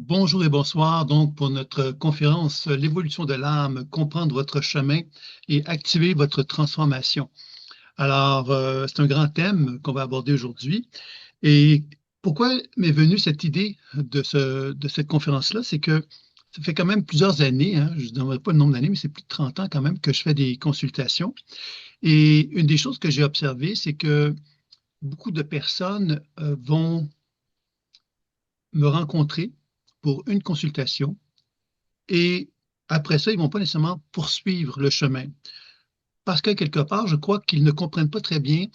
Bonjour et bonsoir donc pour notre conférence L'évolution de l'âme, comprendre votre chemin et activer votre transformation. Alors, c'est un grand thème qu'on va aborder aujourd'hui. Et pourquoi m'est venue cette idée de cette conférence-là? C'est que ça fait quand même plusieurs années, hein, je ne donnerai pas le nombre d'années, mais c'est plus de 30 ans quand même que je fais des consultations. Et une des choses que j'ai observées, c'est que beaucoup de personnes vont me rencontrer pour une consultation. Et après ça, ils ne vont pas nécessairement poursuivre le chemin. Parce que quelque part, je crois qu'ils ne comprennent pas très bien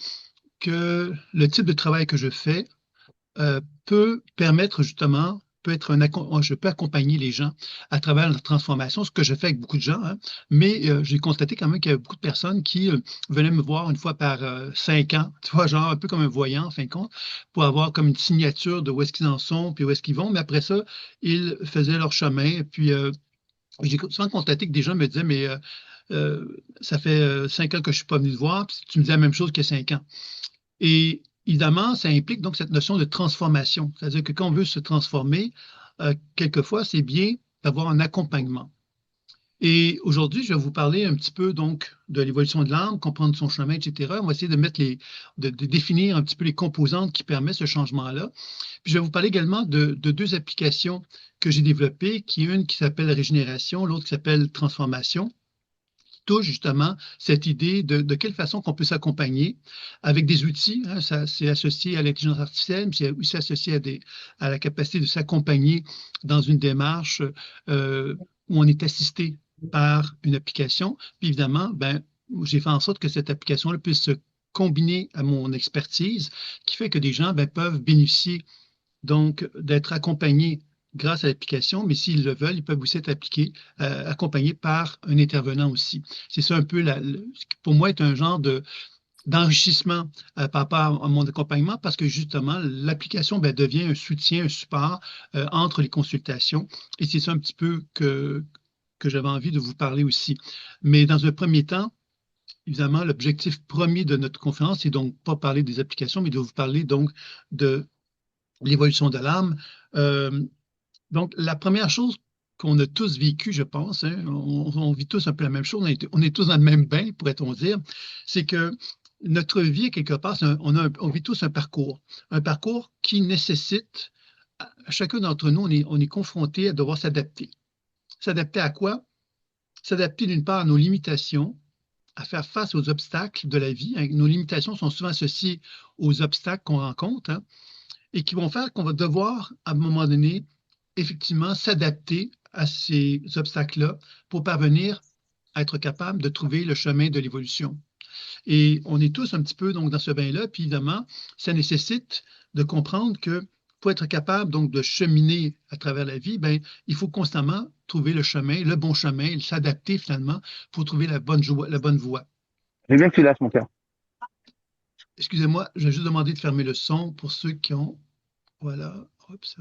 que le type de travail que je fais peut permettre justement, je peux accompagner les gens à travers la transformation, ce que je fais avec beaucoup de gens, hein. Mais j'ai constaté quand même qu'il y avait beaucoup de personnes qui venaient me voir une fois par 5 ans, tu vois, genre un peu comme un voyant, en fin de compte, pour avoir comme une signature de où est-ce qu'ils en sont, puis où est-ce qu'ils vont. Mais après ça, ils faisaient leur chemin, puis j'ai souvent constaté que des gens me disaient, mais ça fait 5 ans que je ne suis pas venu te voir, puis tu me dis la même chose que 5 ans. Et évidemment, ça implique donc cette notion de transformation. C'est-à-dire que quand on veut se transformer, quelquefois, c'est bien d'avoir un accompagnement. Et aujourd'hui, je vais vous parler un petit peu donc de l'évolution de l'âme, comprendre son chemin, etc. On va essayer de définir un petit peu les composantes qui permettent ce changement-là. Puis je vais vous parler également de deux applications que j'ai développées, une qui s'appelle régénération, l'autre qui s'appelle transformation, qui touche justement cette idée de quelle façon qu'on peut s'accompagner avec des outils, hein. Ça, c'est associé à l'intelligence artificielle, puis c'est aussi associé à la capacité de s'accompagner dans une démarche où on est assisté par une application. Puis évidemment, ben, j'ai fait en sorte que cette application-là puisse se combiner à mon expertise, qui fait que des gens ben, peuvent bénéficier donc d'être accompagnés grâce à l'application, mais s'ils le veulent, ils peuvent aussi être accompagnés par un intervenant aussi. C'est ça un peu, ce qui pour moi, est un genre d'enrichissement par rapport à mon accompagnement parce que justement, l'application ben, devient un soutien, un support entre les consultations. Et c'est ça un petit peu que j'avais envie de vous parler aussi. Mais dans un premier temps, évidemment, l'objectif premier de notre conférence, c'est donc pas parler des applications, mais de vous parler donc de l'évolution de l'âme. Euh, donc, la première chose qu'on a tous vécu, je pense, hein, on vit tous un peu la même chose, on est tous dans le même bain, pourrait-on dire, c'est que notre vie, quelque part, on vit tous un parcours qui nécessite, chacun d'entre nous, on est confronté à devoir s'adapter. S'adapter à quoi? S'adapter d'une part à nos limitations, à faire face aux obstacles de la vie, hein. Nos limitations sont souvent associées aux obstacles qu'on rencontre, hein, et qui vont faire qu'on va devoir, à un moment donné, effectivement s'adapter à ces obstacles-là pour parvenir à être capable de trouver le chemin de l'évolution. Et on est tous un petit peu donc dans ce bain-là, puis évidemment, ça nécessite de comprendre que pour être capable donc de cheminer à travers la vie, ben, il faut constamment trouver le chemin, le bon chemin, s'adapter finalement pour trouver la bonne voie. J'aime bien que tu lâches mon cœur. Excusez-moi, je vais juste demander de fermer le son pour ceux qui ont. Voilà. Oups.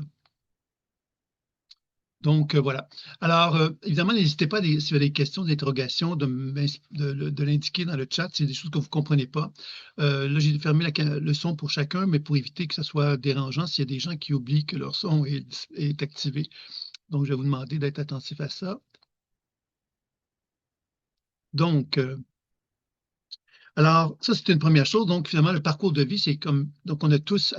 Donc, voilà. Alors, évidemment, n'hésitez pas, si vous avez des questions, des interrogations, de l'indiquer dans le chat. C'est des choses que vous ne comprenez pas. Là, j'ai fermé le son pour chacun, mais pour éviter que ça soit dérangeant s'il y a des gens qui oublient que leur son est activé. Donc, je vais vous demander d'être attentif à ça. Donc, alors, ça, c'est une première chose. Donc, finalement, le parcours de vie, c'est comme, donc, on est tous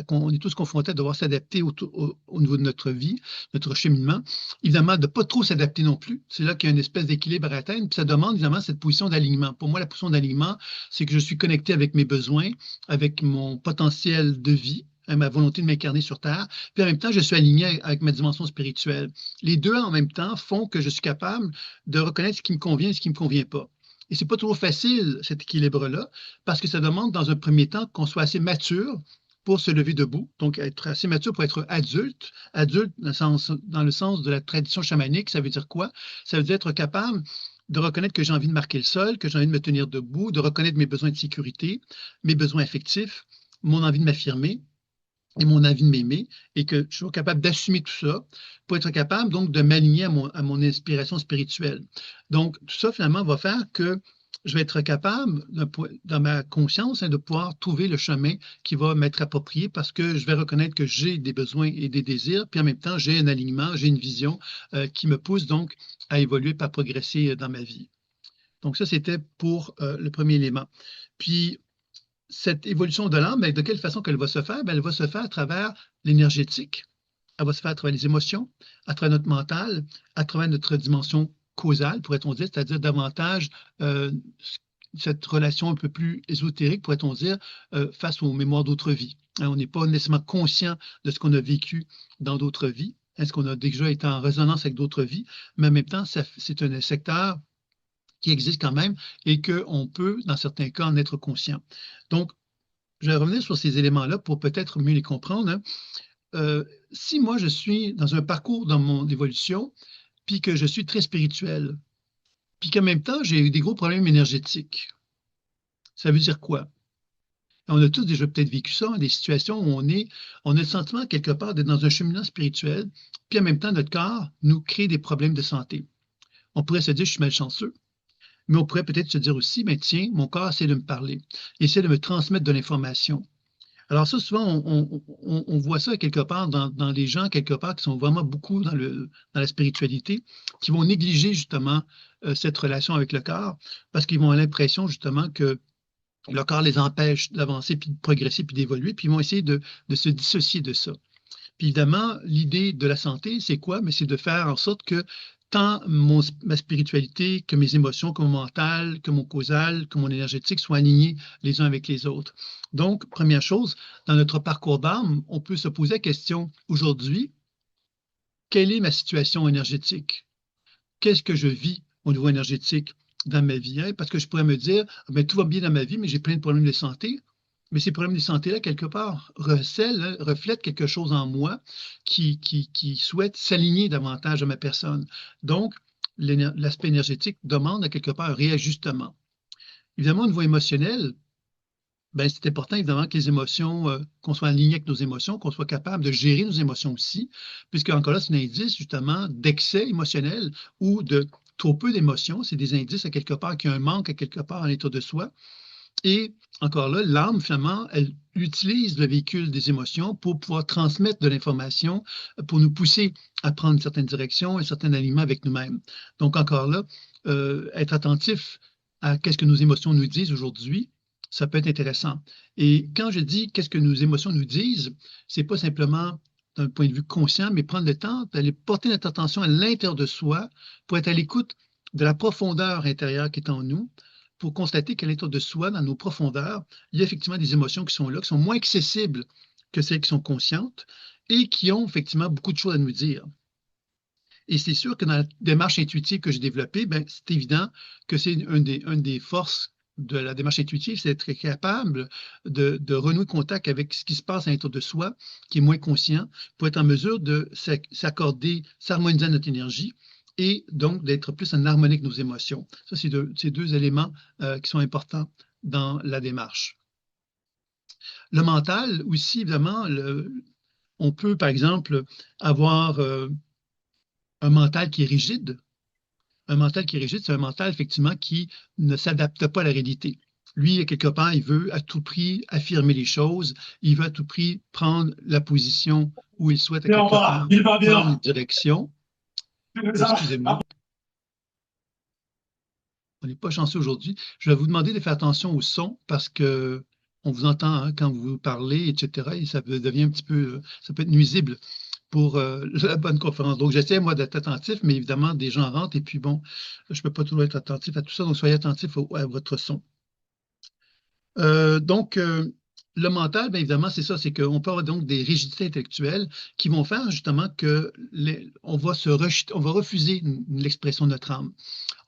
confrontés à devoir s'adapter au niveau de notre vie, notre cheminement. Évidemment, de ne pas trop s'adapter non plus. C'est là qu'il y a une espèce d'équilibre à atteindre. Puis ça demande, évidemment, cette position d'alignement. Pour moi, la position d'alignement, c'est que je suis connecté avec mes besoins, avec mon potentiel de vie, à ma volonté de m'incarner sur Terre. Puis en même temps, je suis aligné avec ma dimension spirituelle. Les deux, en même temps, font que je suis capable de reconnaître ce qui me convient et ce qui ne me convient pas. Et c'est pas toujours facile, cet équilibre-là, parce que ça demande, dans un premier temps, qu'on soit assez mature pour se lever debout, donc être assez mature pour être adulte. Adulte, dans le sens de la tradition chamanique, ça veut dire quoi? Ça veut dire être capable de reconnaître que j'ai envie de marquer le sol, que j'ai envie de me tenir debout, de reconnaître mes besoins de sécurité, mes besoins affectifs, mon envie de m'affirmer, et mon envie de m'aimer, et que je sois capable d'assumer tout ça pour être capable donc de m'aligner à mon inspiration spirituelle. Donc, tout ça, finalement, va faire que je vais être capable, dans ma conscience, de pouvoir trouver le chemin qui va m'être approprié parce que je vais reconnaître que j'ai des besoins et des désirs, puis en même temps, j'ai un alignement, j'ai une vision qui me pousse donc à évoluer, à progresser dans ma vie. Donc ça, c'était pour le premier élément. Puis, cette évolution de l'âme, de quelle façon qu'elle va se faire? Elle va se faire à travers l'énergétique, elle va se faire à travers les émotions, à travers notre mental, à travers notre dimension causale, pourrait-on dire, c'est-à-dire davantage cette relation un peu plus ésotérique, pourrait-on dire, face aux mémoires d'autres vies. Hein, on n'est pas nécessairement conscient de ce qu'on a vécu dans d'autres vies, est-ce qu'on a déjà été en résonance avec d'autres vies, mais en même temps, c'est un secteur qui existe quand même et qu'on peut, dans certains cas, en être conscient. Donc, je vais revenir sur ces éléments-là pour peut-être mieux les comprendre. Hein. Si moi, je suis dans un parcours dans mon évolution, puis que je suis très spirituel, puis qu'en même temps, j'ai eu des gros problèmes énergétiques, ça veut dire quoi? On a tous déjà peut-être vécu ça, hein, des situations où on a le sentiment quelque part d'être dans un cheminement spirituel, puis en même temps, notre corps nous crée des problèmes de santé. On pourrait se dire, je suis malchanceux. Mais on pourrait peut-être se dire aussi, ben tiens, mon corps essaie de me parler, essaie de me transmettre de l'information. Alors ça, souvent, on voit ça quelque part dans les gens, quelque part, qui sont vraiment beaucoup dans la spiritualité, qui vont négliger justement cette relation avec le corps, parce qu'ils vont avoir l'impression justement que le corps les empêche d'avancer, puis de progresser, puis d'évoluer, puis ils vont essayer de se dissocier de ça. Puis évidemment, l'idée de la santé, c'est quoi? Mais c'est de faire en sorte que tant ma spiritualité que mes émotions, que mon mental, que mon causal, que mon énergétique soient alignés les uns avec les autres. Donc, première chose, dans notre parcours d'âme, on peut se poser la question aujourd'hui, quelle est ma situation énergétique? Qu'est-ce que je vis au niveau énergétique dans ma vie? Hein? Parce que je pourrais me dire, ben, tout va bien dans ma vie, mais j'ai plein de problèmes de santé. Mais ces problèmes de santé-là, quelque part, reflètent quelque chose en moi qui souhaite s'aligner davantage à ma personne. Donc, l'aspect énergétique demande à quelque part un réajustement. Évidemment, au niveau émotionnel, ben, c'est important, évidemment, que les émotions, qu'on soit aligné avec nos émotions, qu'on soit capable de gérer nos émotions aussi, puisque encore là, c'est un indice, justement, d'excès émotionnel ou de trop peu d'émotions. C'est des indices à quelque part qu'il y a un manque à quelque part à l'intérieur de soi. Et encore là, l'âme, finalement, elle utilise le véhicule des émotions pour pouvoir transmettre de l'information, pour nous pousser à prendre une certaine direction, un certain alignement avec nous-mêmes. Donc, encore là, être attentif à qu'est-ce que nos émotions nous disent aujourd'hui, ça peut être intéressant. Et quand je dis qu'est-ce que nos émotions nous disent, c'est pas simplement d'un point de vue conscient, mais prendre le temps d'aller porter notre attention à l'intérieur de soi pour être à l'écoute de la profondeur intérieure qui est en nous, pour constater qu'à l'intérieur de soi, dans nos profondeurs, il y a effectivement des émotions qui sont là, qui sont moins accessibles que celles qui sont conscientes et qui ont effectivement beaucoup de choses à nous dire. Et c'est sûr que dans la démarche intuitive que j'ai développée, ben, c'est évident que c'est une des forces de la démarche intuitive, c'est d'être capable de renouer contact avec ce qui se passe à l'intérieur de soi, qui est moins conscient, pour être en mesure de s'accorder, s'harmoniser à notre énergie et donc d'être plus en harmonie avec nos émotions. Ça, c'est deux éléments qui sont importants dans la démarche. Le mental aussi, évidemment, on peut, par exemple, avoir un mental qui est rigide. Un mental qui est rigide, c'est un mental, effectivement, qui ne s'adapte pas à la réalité. Lui, quelque part, il veut à tout prix affirmer les choses, il veut à tout prix prendre la position où il souhaite à quelque part prendre une direction. Excusez-moi. On n'est pas chanceux aujourd'hui. Je vais vous demander de faire attention au son parce que on vous entend hein, quand vous parlez, etc. Et ça devient un petit peu, ça peut être nuisible pour la bonne conférence. Donc, j'essaie, moi, d'être attentif, mais évidemment, des gens rentrent et puis bon, je ne peux pas toujours être attentif à tout ça, donc soyez attentif à votre son. Donc, le mental, bien évidemment, c'est ça, c'est qu'on peut avoir donc des rigidités intellectuelles qui vont faire justement que on va refuser l'expression de notre âme.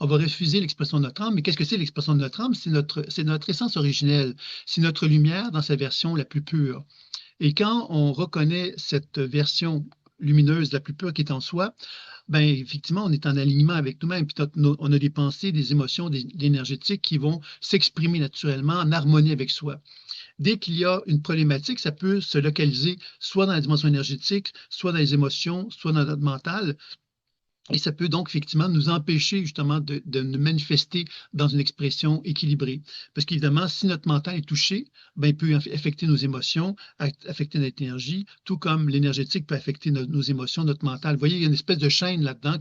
On va refuser l'expression de notre âme, mais qu'est-ce que c'est l'expression de notre âme? C'est notre essence originelle, c'est notre lumière dans sa version la plus pure. Et quand on reconnaît cette version lumineuse la plus pure qui est en soi, ben effectivement, on est en alignement avec nous-mêmes. Puis on a des pensées, des émotions, des énergétiques qui vont s'exprimer naturellement en harmonie avec soi. Dès qu'il y a une problématique, ça peut se localiser soit dans la dimension énergétique, soit dans les émotions, soit dans notre mental. Et ça peut donc effectivement nous empêcher justement de nous manifester dans une expression équilibrée. Parce qu'évidemment, si notre mental est touché, ben, il peut affecter nos émotions, affecter notre énergie, tout comme l'énergétique peut affecter nos émotions, notre mental. Vous voyez, il y a une espèce de chaîne là-dedans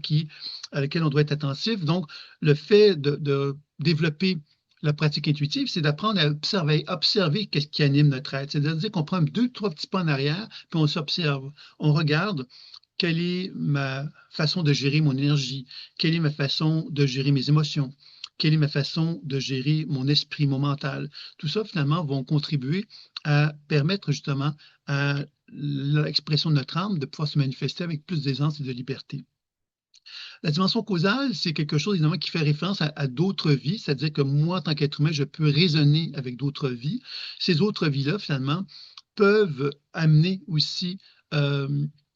à laquelle on doit être attentif. Donc, le fait de développer la pratique intuitive, c'est d'apprendre à observer ce qui anime notre être. C'est-à-dire qu'on prend deux, trois petits pas en arrière, puis on s'observe, on regarde quelle est ma façon de gérer mon énergie, quelle est ma façon de gérer mes émotions, quelle est ma façon de gérer mon esprit, mon mental. Tout ça, finalement, vont contribuer à permettre justement à l'expression de notre âme de pouvoir se manifester avec plus d'aisance et de liberté. La dimension causale, c'est quelque chose évidemment qui fait référence à d'autres vies, c'est-à-dire que moi, en tant qu'être humain, je peux raisonner avec d'autres vies. Ces autres vies-là, finalement, peuvent amener aussi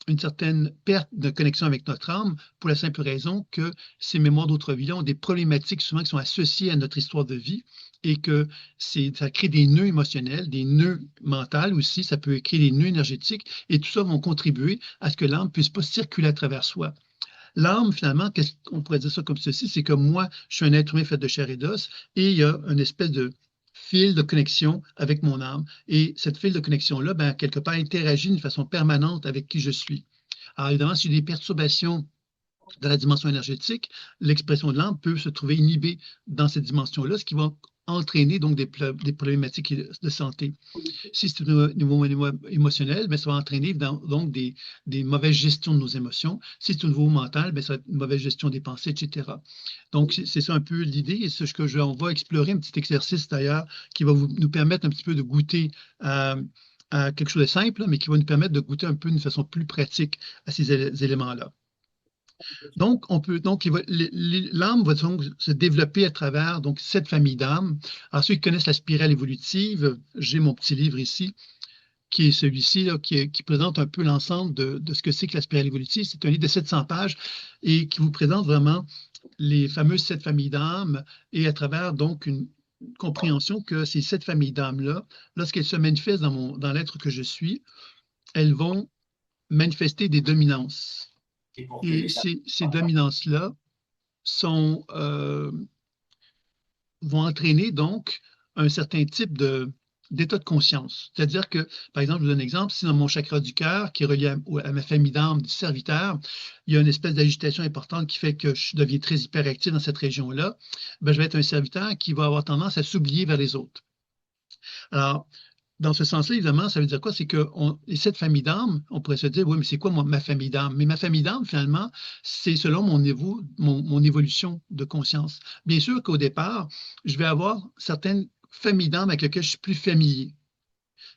une certaine perte de connexion avec notre âme pour la simple raison que ces mémoires d'autres vies-là ont des problématiques souvent qui sont associées à notre histoire de vie et que ça crée des nœuds émotionnels, des nœuds mentaux aussi, ça peut créer des nœuds énergétiques et tout ça vont contribuer à ce que l'âme ne puisse pas circuler à travers soi. L'âme, finalement, qu'est-ce qu'on pourrait dire ça comme ceci, c'est que moi, je suis un être humain fait de chair et d'os, et il y a une espèce de fil de connexion avec mon âme. Et cette fil de connexion-là, ben, quelque part, interagit d'une façon permanente avec qui je suis. Alors, évidemment, si j'ai des perturbations dans la dimension énergétique, l'expression de l'âme peut se trouver inhibée dans cette dimension-là, ce qui va entraîner donc des problématiques de santé. Si c'est au niveau émotionnel, bien, ça va entraîner donc des mauvaises gestions de nos émotions. Si c'est au niveau mental, bien, ça va être une mauvaise gestion des pensées, etc. Donc, c'est ça un peu l'idée. Et c'est ce que on va explorer, un petit exercice d'ailleurs, qui va nous permettre un petit peu de goûter à quelque chose de simple, mais qui va nous permettre de goûter un peu d'une façon plus pratique à ces éléments-là. Donc, l'âme va donc se développer à travers donc, cette famille d'âmes. Alors, ceux qui connaissent la spirale évolutive, j'ai mon petit livre ici, qui est celui-ci, qui présente un peu l'ensemble de ce que c'est que la spirale évolutive. C'est un livre de 700 pages et qui vous présente vraiment les fameuses 7 familles d'âmes et à travers donc une compréhension que ces 7 familles d'âmes-là, lorsqu'elles se manifestent dans l'être que je suis, elles vont manifester des dominances. Et ces dominances-là vont entraîner donc un certain type d'état de conscience. C'est-à-dire que, par exemple, je vous donne un exemple, si dans mon chakra du cœur, qui est relié à ma famille d'âme du serviteur, il y a une espèce d'agitation importante qui fait que je deviens très hyperactif dans cette région-là, ben, je vais être un serviteur qui va avoir tendance à s'oublier vers les autres. Alors, dans ce sens-là, évidemment, ça veut dire quoi? C'est que cette famille d'âme, on pourrait se dire, oui, mais c'est quoi ma famille d'âme? Mais ma famille d'âme, finalement, c'est selon mon évolution de conscience. Bien sûr qu'au départ, je vais avoir certaines familles d'âme avec lesquelles je suis plus familier.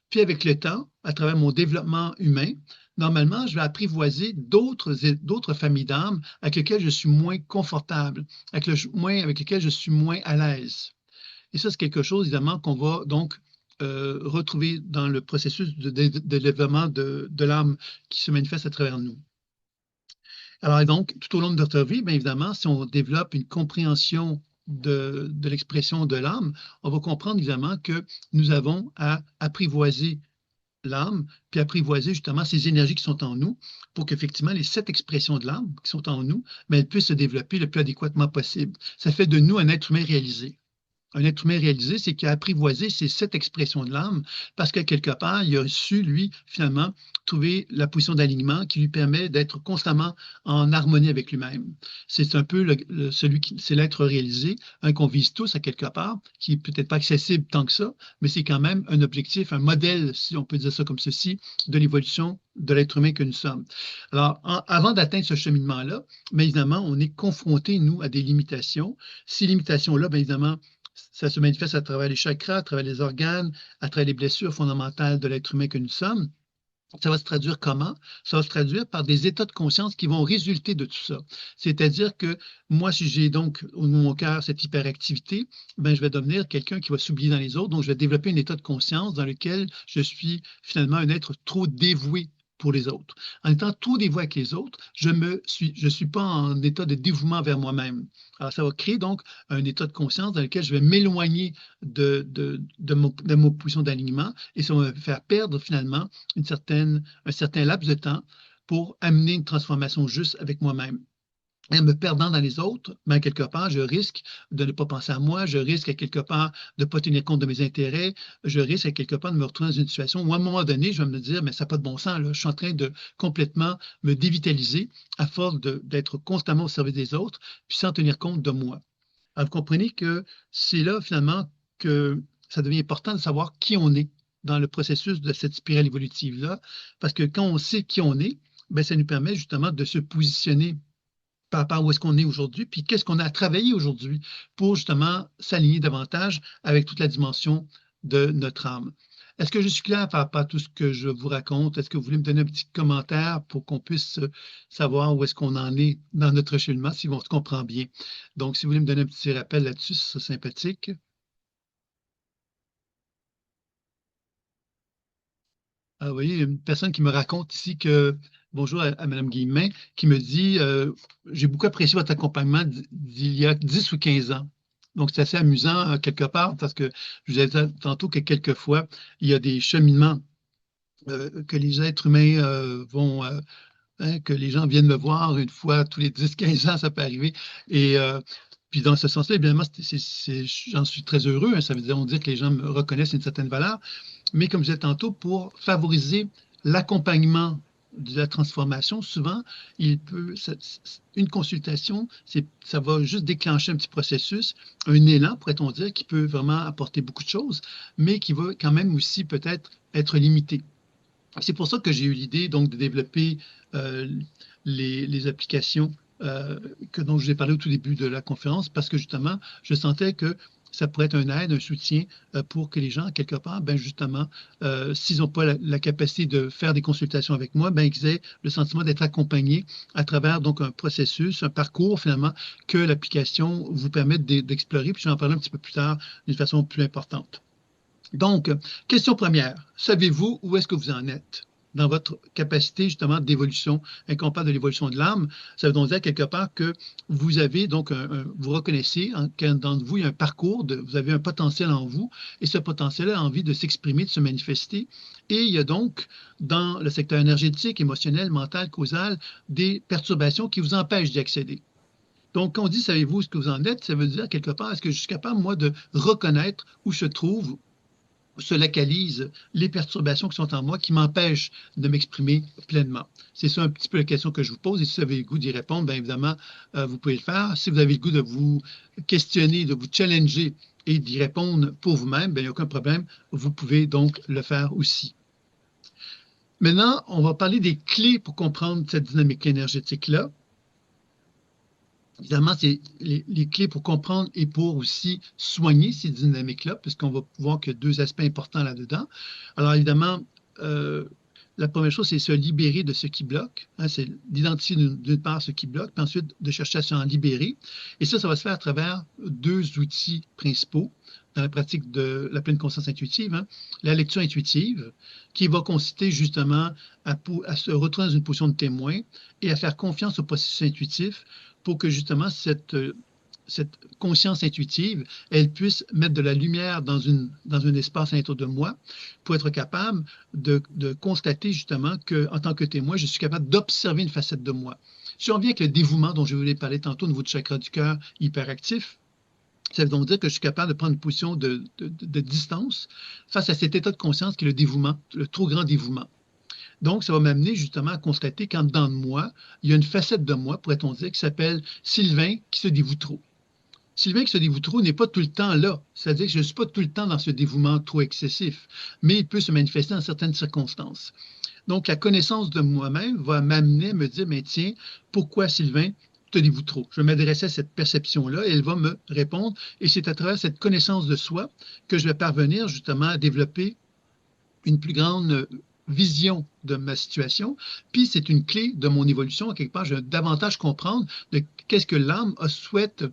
Puis avec le temps, à travers mon développement humain, normalement, je vais apprivoiser d'autres familles d'âme avec lesquelles je suis moins confortable, avec lesquelles je suis moins à l'aise. Et ça, c'est quelque chose, évidemment, qu'on va donc retrouver dans le processus de développement de l'âme qui se manifeste à travers nous. Alors donc, tout au long de notre vie, bien évidemment, si on développe une compréhension de l'expression de l'âme, on va comprendre évidemment que nous avons à apprivoiser l'âme, puis apprivoiser justement ces énergies qui sont en nous pour qu'effectivement les 7 expressions de l'âme qui sont en nous, mais elles puissent se développer le plus adéquatement possible. Ça fait de nous un être humain réalisé. Un être humain réalisé, c'est qu'il a apprivoisé ces 7 expressions de l'âme parce que quelque part, il a su, lui, finalement, trouver la position d'alignement qui lui permet d'être constamment en harmonie avec lui-même. C'est un peu c'est l'être réalisé, qu'on vise tous à quelque part, qui n'est peut-être pas accessible tant que ça, mais c'est quand même un objectif, un modèle, si on peut dire ça comme ceci, de l'évolution de l'être humain que nous sommes. Alors, avant d'atteindre ce cheminement-là, bien évidemment, on est confronté, nous, à des limitations. Ces limitations-là, bien évidemment, ça se manifeste à travers les chakras, à travers les organes, à travers les blessures fondamentales de l'être humain que nous sommes. Ça va se traduire comment? Ça va se traduire par des états de conscience qui vont résulter de tout ça. C'est-à-dire que moi, si j'ai donc au niveau de mon cœur cette hyperactivité, ben, je vais devenir quelqu'un qui va s'oublier dans les autres. Donc, je vais développer un état de conscience dans lequel je suis finalement un être trop dévoué pour les autres. En étant trop dévoué avec les autres, je suis pas en état de dévouement vers moi-même. Alors, ça va créer donc un état de conscience dans lequel je vais m'éloigner de ma position d'alignement et ça va me faire perdre finalement un certain laps de temps pour amener une transformation juste avec moi-même. en me perdant dans les autres, ben, quelque part, je risque de ne pas penser à moi, je risque à quelque part de ne pas tenir compte de mes intérêts, je risque à quelque part de me retrouver dans une situation où à un moment donné, je vais me dire, mais ça n'a pas de bon sens, là. Je suis en train de complètement me dévitaliser à force d'être constamment au service des autres, puis sans tenir compte de moi. Alors, vous comprenez que c'est là, finalement, que ça devient important de savoir qui on est dans le processus de cette spirale évolutive-là, parce que quand on sait qui on est, ben, ça nous permet justement de se positionner par rapport à où est-ce qu'on est aujourd'hui, puis qu'est-ce qu'on a à travailler aujourd'hui pour justement s'aligner davantage avec toute la dimension de notre âme. Est-ce que je suis clair par rapport à tout ce que je vous raconte? Est-ce que vous voulez me donner un petit commentaire pour qu'on puisse savoir où est-ce qu'on en est dans notre cheminement, si on se comprend bien? Donc, si vous voulez me donner un petit rappel là-dessus, ce serait sympathique. Ah oui, il y a une personne qui me raconte ici que, bonjour à Mme Guillemin, qui me dit j'ai beaucoup apprécié votre accompagnement d'il y a 10 ou 15 ans. Donc, c'est assez amusant quelque part parce que je vous ai dit tantôt que quelquefois, il y a des cheminements que les êtres humains vont, que les gens viennent me voir une fois tous les 10, 15 ans, ça peut arriver. Et puis, dans ce sens-là, évidemment, j'en suis très heureux. Hein. Ça veut dire, on dit que les gens me reconnaissent une certaine valeur. Mais comme je disais tantôt, pour favoriser l'accompagnement de la transformation, souvent, une consultation, ça va juste déclencher un petit processus, un élan, pourrait-on dire, qui peut vraiment apporter beaucoup de choses, mais qui va quand même aussi peut-être être limité. C'est pour ça que j'ai eu l'idée donc de développer euh, les applications dont je vous ai parlé au tout début de la conférence, parce que justement, je sentais que ça pourrait être un aide, un soutien pour que les gens, quelque part, ben justement, s'ils n'ont pas la capacité de faire des consultations avec moi, ben ils aient le sentiment d'être accompagnés à travers donc un processus, un parcours finalement que l'application vous permet d'explorer. Puis je vais en parler un petit peu plus tard d'une façon plus importante. Donc, question première, savez-vous où est-ce que vous en êtes dans votre capacité justement d'évolution incomparable de l'évolution de l'âme? Ça veut donc dire quelque part que vous avez donc vous reconnaissez qu'en dans vous, il y a un parcours, vous avez un potentiel en vous, et ce potentiel a envie de s'exprimer, de se manifester. Et il y a donc dans le secteur énergétique, émotionnel, mental, causal, des perturbations qui vous empêchent d'y accéder. Donc, quand on dit savez-vous où est-ce que vous en êtes, ça veut dire quelque part, est-ce que je suis capable, moi, de reconnaître où se trouve se localisent les perturbations qui sont en moi qui m'empêchent de m'exprimer pleinement. C'est ça un petit peu la question que je vous pose et si vous avez le goût d'y répondre, bien évidemment, vous pouvez le faire. Si vous avez le goût de vous questionner, de vous challenger et d'y répondre pour vous-même, bien, il n'y a aucun problème. Vous pouvez donc le faire aussi. Maintenant, on va parler des clés pour comprendre cette dynamique énergétique-là. Évidemment, c'est les clés pour comprendre et pour aussi soigner ces dynamiques-là, puisqu'on va voir qu'il y a deux aspects importants là-dedans. Alors, évidemment, euh, la première chose, c'est se libérer de ce qui bloque. Hein, c'est d'identifier d'une part ce qui bloque, puis ensuite de chercher à s'en libérer. Et ça va se faire à travers deux outils principaux dans la pratique de la pleine conscience intuitive. Hein. La lecture intuitive, qui va consister justement à se retrouver dans une position de témoin et à faire confiance au processus intuitif pour que justement cette conscience intuitive, elle puisse mettre de la lumière dans un espace autour de moi pour être capable de constater justement qu'en tant que témoin, je suis capable d'observer une facette de moi. Si on vient avec le dévouement dont je voulais parler tantôt au niveau du chakra du cœur hyperactif, ça veut donc dire que je suis capable de prendre une position de distance face à cet état de conscience qui est le dévouement, le trop grand dévouement. Donc, ça va m'amener justement à constater qu'en dedans de moi, il y a une facette de moi, pourrait-on dire, qui s'appelle Sylvain qui se dévoue trop. Sylvain qui se dévoue trop n'est pas tout le temps là. C'est-à-dire que je ne suis pas tout le temps dans ce dévouement trop excessif, mais il peut se manifester dans certaines circonstances. Donc, la connaissance de moi-même va m'amener à me dire, mais tiens, pourquoi Sylvain te dévoue trop? Je vais m'adresser à cette perception-là et elle va me répondre. Et c'est à travers cette connaissance de soi que je vais parvenir justement à développer une plus grande vision de ma situation, puis c'est une clé de mon évolution. Quelque part, je vais davantage comprendre de qu'est-ce que l'âme souhaite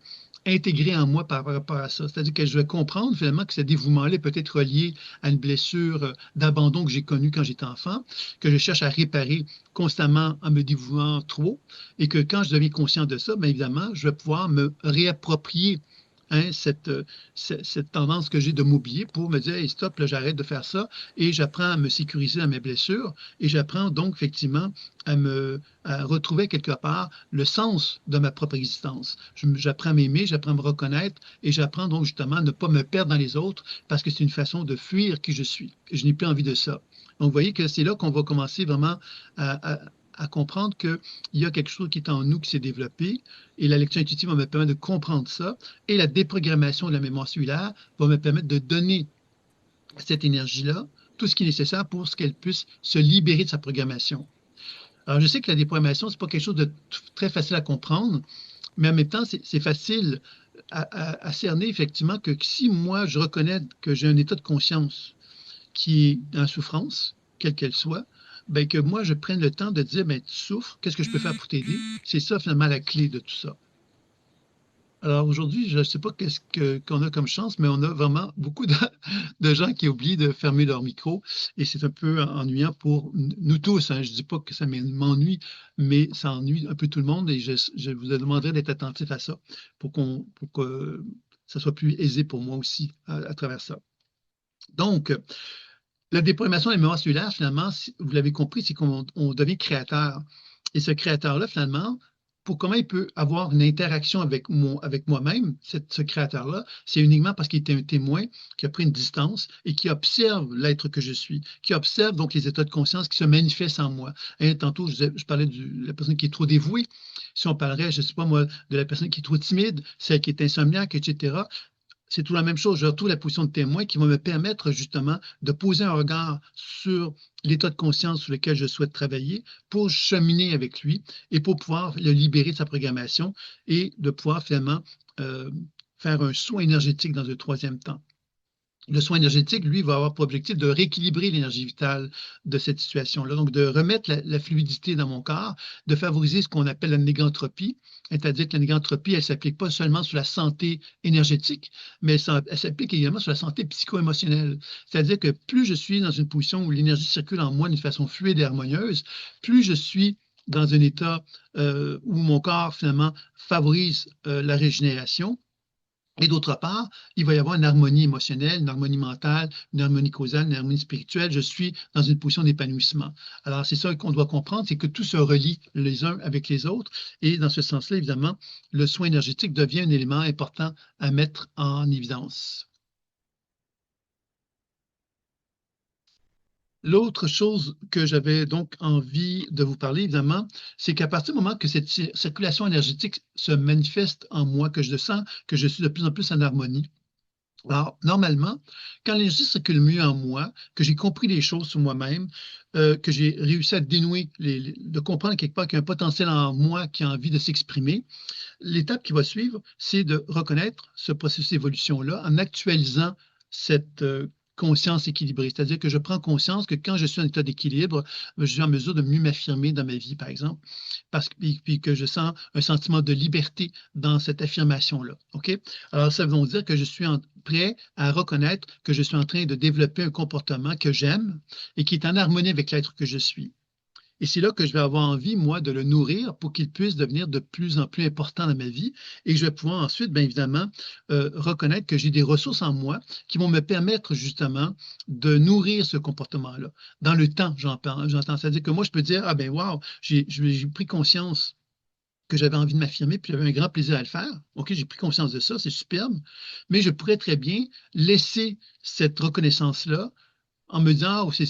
intégrer en moi par rapport à ça. C'est-à-dire que je vais comprendre finalement que ce dévouement-là est peut-être relié à une blessure d'abandon que j'ai connue quand j'étais enfant, que je cherche à réparer constamment en me dévouant trop, et que quand je deviens conscient de ça, bien évidemment, je vais pouvoir me réapproprier hein, cette tendance que j'ai de m'oublier pour me dire, hey, stop, là, j'arrête de faire ça et j'apprends à me sécuriser dans mes blessures et j'apprends donc effectivement à retrouver quelque part le sens de ma propre existence. J'apprends à m'aimer, j'apprends à me reconnaître et j'apprends donc justement à ne pas me perdre dans les autres parce que c'est une façon de fuir qui je suis. Je n'ai plus envie de ça. Donc, vous voyez que c'est là qu'on va commencer vraiment à comprendre qu'il y a quelque chose qui est en nous qui s'est développé et la lecture intuitive va me permettre de comprendre ça et la déprogrammation de la mémoire cellulaire va me permettre de donner à cette énergie-là tout ce qui est nécessaire pour qu'elle puisse se libérer de sa programmation. Alors, je sais que la déprogrammation, ce n'est pas quelque chose de très facile à comprendre, mais en même temps, c'est facile à cerner effectivement que si moi, je reconnais que j'ai un état de conscience qui est en souffrance, quelle qu'elle soit, ben que moi, je prenne le temps de dire, ben, tu souffres, qu'est-ce que je peux faire pour t'aider? C'est ça, finalement, la clé de tout ça. Alors aujourd'hui, je ne sais pas qu'on a comme chance, mais on a vraiment beaucoup de gens qui oublient de fermer leur micro et c'est un peu ennuyant pour nous tous, hein. Je ne dis pas que ça m'ennuie, mais ça ennuie un peu tout le monde et je vous demanderai d'être attentif à ça pour que ça soit plus aisé pour moi aussi à travers ça. Donc, la déprogrammation de la mémoire cellulaire, finalement, vous l'avez compris, c'est qu'on devient créateur. Et ce créateur-là, finalement, pour comment il peut avoir une interaction avec moi-même, ce créateur-là, c'est uniquement parce qu'il était un témoin qui a pris une distance et qui observe l'être que je suis, qui observe donc les états de conscience qui se manifestent en moi. Et tantôt, je parlais de la personne qui est trop dévouée. Si on parlerait, je ne sais pas moi, de la personne qui est trop timide, celle qui est insomniaque, etc., c'est tout la même chose. Je retrouve la position de témoin qui va me permettre justement de poser un regard sur l'état de conscience sur lequel je souhaite travailler pour cheminer avec lui et pour pouvoir le libérer de sa programmation et de pouvoir finalement faire un soin énergétique dans un troisième temps. Le soin énergétique, lui, va avoir pour objectif de rééquilibrer l'énergie vitale de cette situation-là, donc de remettre la fluidité dans mon corps, de favoriser ce qu'on appelle la négantropie, c'est-à-dire que la négantropie, elle ne s'applique pas seulement sur la santé énergétique, mais elle s'applique également sur la santé psycho-émotionnelle. C'est-à-dire que plus je suis dans une position où l'énergie circule en moi d'une façon fluide et harmonieuse, plus je suis dans un état où mon corps, finalement, favorise la régénération. Et d'autre part, il va y avoir une harmonie émotionnelle, une harmonie mentale, une harmonie causale, une harmonie spirituelle. Je suis dans une position d'épanouissement. Alors, c'est ça qu'on doit comprendre, c'est que tout se relie les uns avec les autres. Et dans ce sens-là, évidemment, le soin énergétique devient un élément important à mettre en évidence. L'autre chose que j'avais donc envie de vous parler, évidemment, c'est qu'à partir du moment que cette circulation énergétique se manifeste en moi, que je sens que je suis de plus en plus en harmonie, alors, normalement, quand l'énergie circule mieux en moi, que j'ai compris les choses sur moi-même, que j'ai réussi à dénouer, de comprendre quelque part qu'il y a un potentiel en moi qui a envie de s'exprimer, l'étape qui va suivre, c'est de reconnaître ce processus d'évolution-là en actualisant cette conscience équilibrée. C'est-à-dire que je prends conscience que quand je suis en état d'équilibre, je suis en mesure de mieux m'affirmer dans ma vie, par exemple, puis que je sens un sentiment de liberté dans cette affirmation-là. OK? Alors, ça veut dire que je suis prêt à reconnaître que je suis en train de développer un comportement que j'aime et qui est en harmonie avec l'être que je suis. Et c'est là que je vais avoir envie, moi, de le nourrir pour qu'il puisse devenir de plus en plus important dans ma vie et que je vais pouvoir ensuite, bien évidemment, reconnaître que j'ai des ressources en moi qui vont me permettre justement de nourrir ce comportement-là. Dans le temps, j'entends. C'est-à-dire que moi, je peux dire, ah ben wow, j'ai pris conscience que j'avais envie de m'affirmer, puis j'avais un grand plaisir à le faire. OK, j'ai pris conscience de ça, c'est superbe, mais je pourrais très bien laisser cette reconnaissance-là en me disant, oh, c'est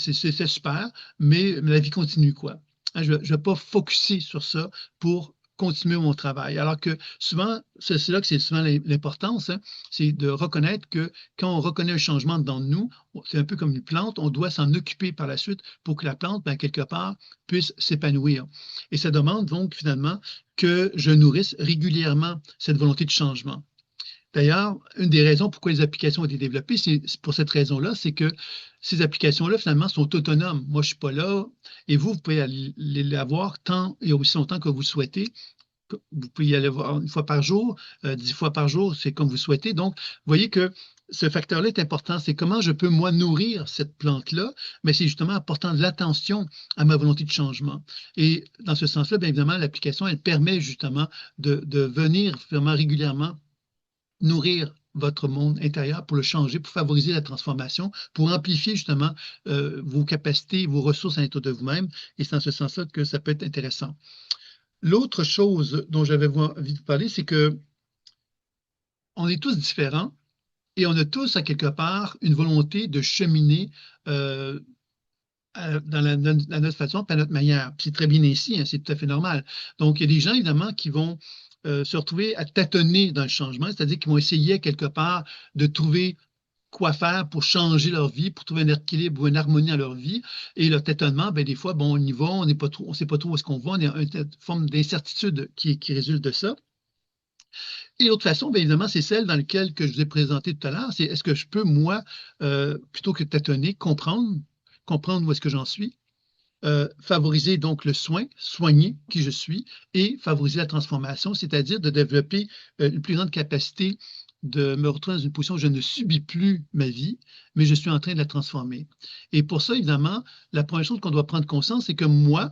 super, mais la vie continue, quoi. Hein, je ne vais pas focuser sur ça pour continuer mon travail. Alors que souvent, c'est là que c'est souvent l'importance, hein, c'est de reconnaître que quand on reconnaît un changement dans nous, c'est un peu comme une plante, on doit s'en occuper par la suite pour que la plante, ben, quelque part, puisse s'épanouir. Et ça demande donc finalement que je nourrisse régulièrement cette volonté de changement. D'ailleurs, une des raisons pourquoi les applications ont été développées, c'est pour cette raison-là, c'est que ces applications-là, finalement, sont autonomes. Moi, je ne suis pas là, et vous pouvez les avoir tant et aussi longtemps que vous souhaitez. Vous pouvez y aller voir une fois par jour, 10 fois par jour, c'est comme vous souhaitez. Donc, vous voyez que ce facteur-là est important. C'est comment je peux, moi, nourrir cette plante-là, mais c'est justement en portant de l'attention à ma volonté de changement. Et dans ce sens-là, bien évidemment, l'application, elle permet justement de venir vraiment régulièrement nourrir votre monde intérieur, pour le changer, pour favoriser la transformation, pour amplifier justement vos capacités, vos ressources à l'intérieur de vous-même. Et c'est dans ce sens-là que ça peut être intéressant. L'autre chose dont j'avais envie de vous parler, c'est que on est tous différents et on a tous, à quelque part, une volonté de cheminer dans notre façon, pas notre manière. C'est très bien ainsi, hein, c'est tout à fait normal. Donc, il y a des gens, évidemment, qui vont se retrouver à tâtonner dans le changement, c'est-à-dire qu'ils vont essayer, quelque part, de trouver quoi faire pour changer leur vie, pour trouver un équilibre ou une harmonie dans leur vie. Et le tâtonnement, ben, des fois, bon, on y va, on ne sait pas trop où est-ce qu'on va, on a une forme d'incertitude qui résulte de ça. Et l'autre façon, bien évidemment, c'est celle dans laquelle que je vous ai présenté tout à l'heure, c'est est-ce que je peux, moi, plutôt que tâtonner, comprendre où est-ce que j'en suis, favoriser donc le soin, soigner qui je suis, et favoriser la transformation, c'est-à-dire de développer une plus grande capacité de me retrouver dans une position où je ne subis plus ma vie, mais je suis en train de la transformer. Et pour ça, évidemment, la première chose qu'on doit prendre conscience, c'est que moi,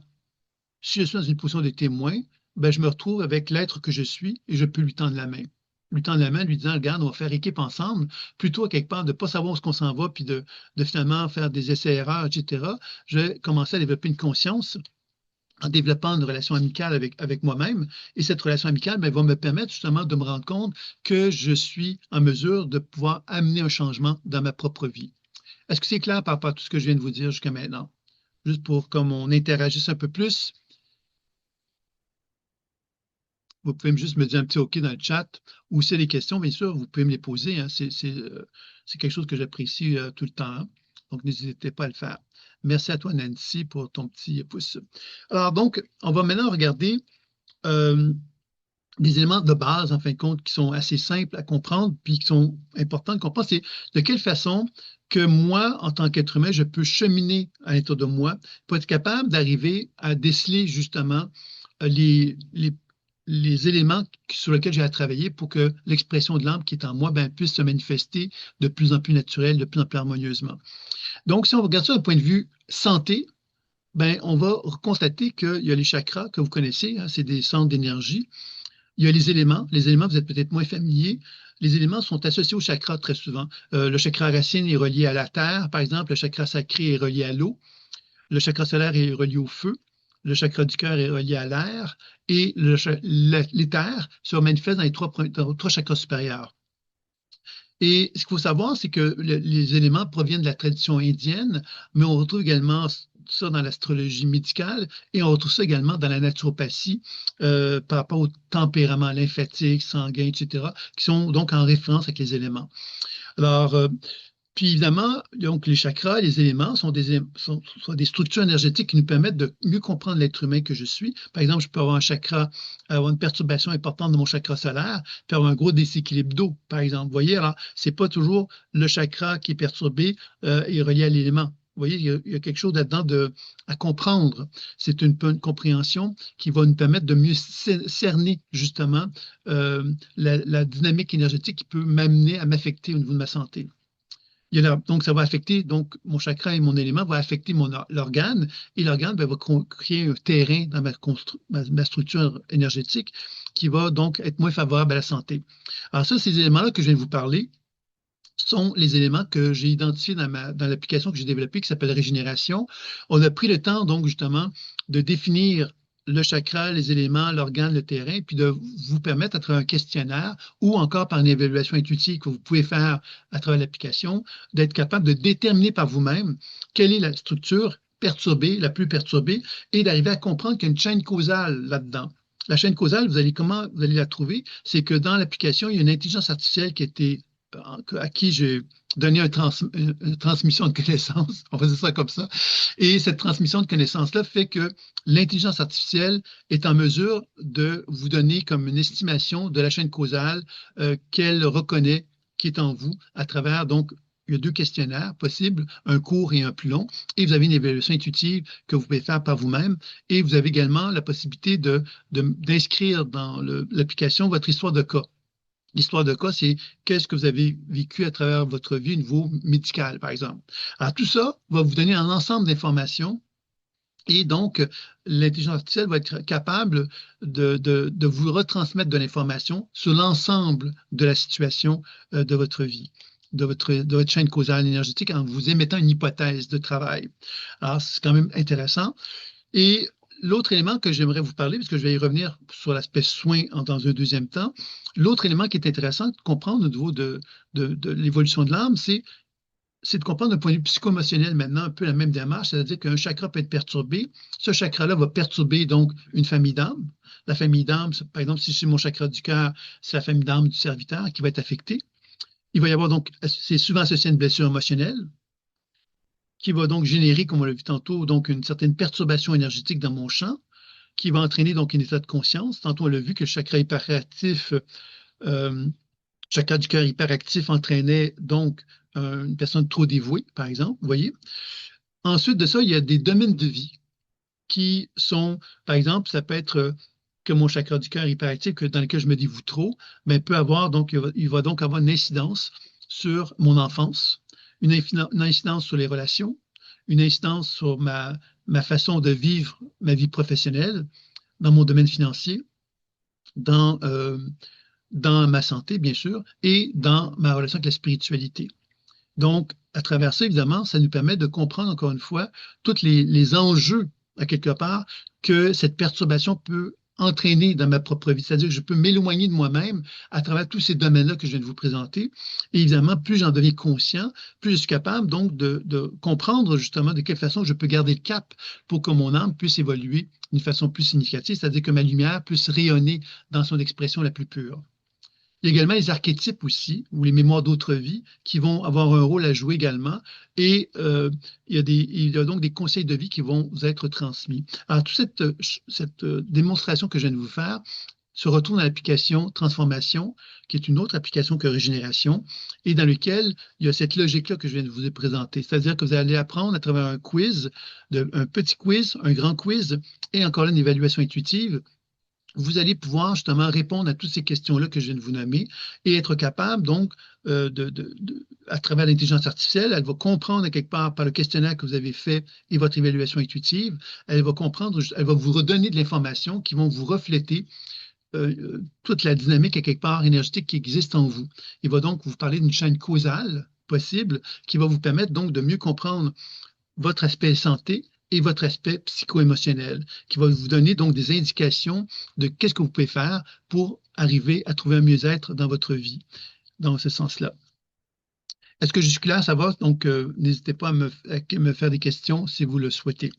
si je suis dans une position de témoin, ben, je me retrouve avec l'être que je suis et je peux lui tendre la main. Lui tendre la main, lui disant, regarde, on va faire équipe ensemble, plutôt quelque part de ne pas savoir où est-ce qu'on s'en va, puis de finalement faire des essais-erreurs, etc. Je vais commencer à développer une conscience en développant une relation amicale avec moi-même. Et cette relation amicale ben, va me permettre justement de me rendre compte que je suis en mesure de pouvoir amener un changement dans ma propre vie. Est-ce que c'est clair par rapport à tout ce que je viens de vous dire jusqu'à maintenant? Juste pour comme on interagisse un peu plus. Vous pouvez juste me dire un petit OK dans le chat. Ou si y a des questions, bien sûr, vous pouvez me les poser, hein. C'est quelque chose que j'apprécie tout le temps, hein. Donc, n'hésitez pas à le faire. Merci à toi, Nancy, pour ton petit pouce. Alors, donc, on va maintenant regarder euh, des éléments de base, en fin de compte, qui sont assez simples à comprendre, puis qui sont importants de comprendre. C'est de quelle façon que moi, en tant qu'être humain, je peux cheminer à l'intérieur de moi pour être capable d'arriver à déceler justement les éléments sur lesquels j'ai à travailler pour que l'expression de l'âme qui est en moi ben, puisse se manifester de plus en plus naturelle, de plus en plus harmonieusement. Donc, si on regarde ça d'un point de vue santé, ben, on va constater qu'il y a les chakras que vous connaissez, hein, c'est des centres d'énergie. Il y a les éléments. Les éléments, vous êtes peut-être moins familiers. Les éléments sont associés au chakra très souvent. Le chakra racine est relié à la terre, par exemple. Le chakra sacré est relié à l'eau. Le chakra solaire est relié au feu. Le chakra du cœur est relié à l'air. Et l'éther se manifeste dans les trois chakras supérieurs. Et ce qu'il faut savoir, c'est que les éléments proviennent de la tradition indienne, mais on retrouve également ça dans l'astrologie médicale et on retrouve ça également dans la naturopathie par rapport au tempérament lymphatique, sanguin, etc., qui sont donc en référence avec les éléments. Alors, puis évidemment, donc les chakras, les éléments sont des structures énergétiques qui nous permettent de mieux comprendre l'être humain que je suis. Par exemple, je peux avoir un chakra, avoir une perturbation importante de mon chakra solaire, puis avoir un gros déséquilibre d'eau, par exemple. Vous voyez, alors, c'est pas toujours le chakra qui est perturbé et relié à l'élément. Vous voyez, il y a quelque chose là-dedans à comprendre. C'est une compréhension qui va nous permettre de mieux cerner justement la dynamique énergétique qui peut m'amener à m'affecter au niveau de ma santé. Donc, ça va affecter, donc, mon chakra et mon élément va affecter l'organe, et l'organe va créer un terrain dans ma structure énergétique qui va donc être moins favorable à la santé. Alors ça, ces éléments-là que je viens de vous parler sont les éléments que j'ai identifiés dans l'application que j'ai développée qui s'appelle Régénération. On a pris le temps, donc, justement, de définir le chakra, les éléments, l'organe, le terrain, puis de vous permettre à travers un questionnaire ou encore par une évaluation intuitive que vous pouvez faire à travers l'application, d'être capable de déterminer par vous-même quelle est la structure perturbée, la plus perturbée, et d'arriver à comprendre qu'il y a une chaîne causale là-dedans. La chaîne causale, comment vous allez la trouver? C'est que dans l'application, il y a une intelligence artificielle à qui j'ai donné une transmission de connaissances, on faisait ça comme ça, et cette transmission de connaissances-là fait que l'intelligence artificielle est en mesure de vous donner comme une estimation de la chaîne causale qu'elle reconnaît qui est en vous à travers, donc, il y a deux questionnaires possibles, un court et un plus long, et vous avez une évaluation intuitive que vous pouvez faire par vous-même, et vous avez également la possibilité d'inscrire dans l'application votre histoire de cas. L'histoire de cas, c'est qu'est-ce que vous avez vécu à travers votre vie au niveau médical, par exemple. Alors, tout ça va vous donner un ensemble d'informations Et donc, l'intelligence artificielle va être capable de vous retransmettre de l'information sur l'ensemble de la situation de votre vie, de votre chaîne causale énergétique en vous émettant une hypothèse de travail. Alors, c'est quand même intéressant. Et l'autre élément que j'aimerais vous parler, parce que je vais y revenir sur l'aspect soin dans un deuxième temps, l'autre élément qui est intéressant de comprendre au niveau de l'évolution de l'âme, c'est de comprendre d'un point de vue psycho-émotionnel maintenant un peu la même démarche, c'est-à-dire qu'un chakra peut être perturbé. Ce chakra-là va perturber donc une famille d'âmes. La famille d'âmes, par exemple, si c'est mon chakra du cœur, c'est la famille d'âmes du serviteur qui va être affectée. Il va y avoir donc, c'est souvent associé à une blessure émotionnelle qui va donc générer, comme on l'a vu tantôt, donc une certaine perturbation énergétique dans mon champ qui va entraîner donc un état de conscience. Tantôt, on l'a vu que le chakra hyperactif, euh, chakra du cœur hyperactif entraînait donc une personne trop dévouée, par exemple, vous voyez. Ensuite de ça, il y a des domaines de vie qui sont, par exemple, ça peut être que mon chakra du cœur hyperactif, dans lequel je me dévoue trop, mais peut avoir, donc, il va donc avoir une incidence sur mon enfance, une incidence sur les relations, une incidence sur ma façon de vivre ma vie professionnelle, dans mon domaine financier, dans, euh, dans ma santé, bien sûr, et dans ma relation avec la spiritualité. Donc, à travers ça, évidemment, ça nous permet de comprendre, encore une fois, tous les enjeux, à quelque part, que cette perturbation peut entraîner dans ma propre vie. C'est-à-dire que je peux m'éloigner de moi-même à travers tous ces domaines-là que je viens de vous présenter. Et évidemment, plus j'en deviens conscient, plus je suis capable donc de comprendre justement de quelle façon je peux garder le cap pour que mon âme puisse évoluer d'une façon plus significative, c'est-à-dire que ma lumière puisse rayonner dans son expression la plus pure. Il y a également les archétypes aussi, ou les mémoires d'autres vies, qui vont avoir un rôle à jouer également. Et il y a donc des conseils de vie qui vont vous être transmis. Alors, toute cette démonstration que je viens de vous faire se retrouve dans l'application Transformation, qui est une autre application que Régénération, et dans laquelle il y a cette logique-là que je viens de vous présenter. C'est-à-dire que vous allez apprendre à travers un quiz, un petit quiz, un grand quiz, et encore là, une évaluation intuitive, vous allez pouvoir justement répondre à toutes ces questions-là que je viens de vous nommer et être capable, donc, à travers l'intelligence artificielle, elle va comprendre quelque part par le questionnaire que vous avez fait et votre évaluation intuitive, elle va comprendre, elle va vous redonner de l'information qui vont vous refléter toute la dynamique à quelque part énergétique qui existe en vous. Il va donc vous parler d'une chaîne causale possible qui va vous permettre donc de mieux comprendre votre aspect santé et votre aspect psycho-émotionnel, qui va vous donner donc des indications de qu'est-ce que vous pouvez faire pour arriver à trouver un mieux-être dans votre vie, dans ce sens-là. Est-ce que jusque-là, ça va? Donc, n'hésitez pas à me faire des questions si vous le souhaitez.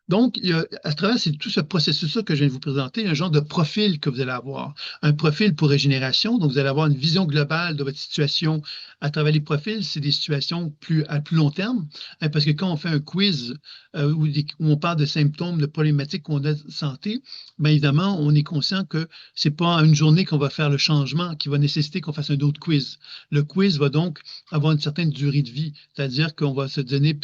Donc, à travers tout ce processus-là que je viens de vous présenter, il y a un genre de profil que vous allez avoir. Un profil pour régénération. Donc, vous allez avoir une vision globale de votre situation à travers les profils. C'est des situations à plus long terme. Parce que quand on fait un quiz où on parle de symptômes, de problématiques qu'on a de santé, bien évidemment, on est conscient que c'est pas une journée qu'on va faire le changement qui va nécessiter qu'on fasse un autre quiz. Le quiz va donc avoir une certaine durée de vie. C'est-à-dire qu'on va se donner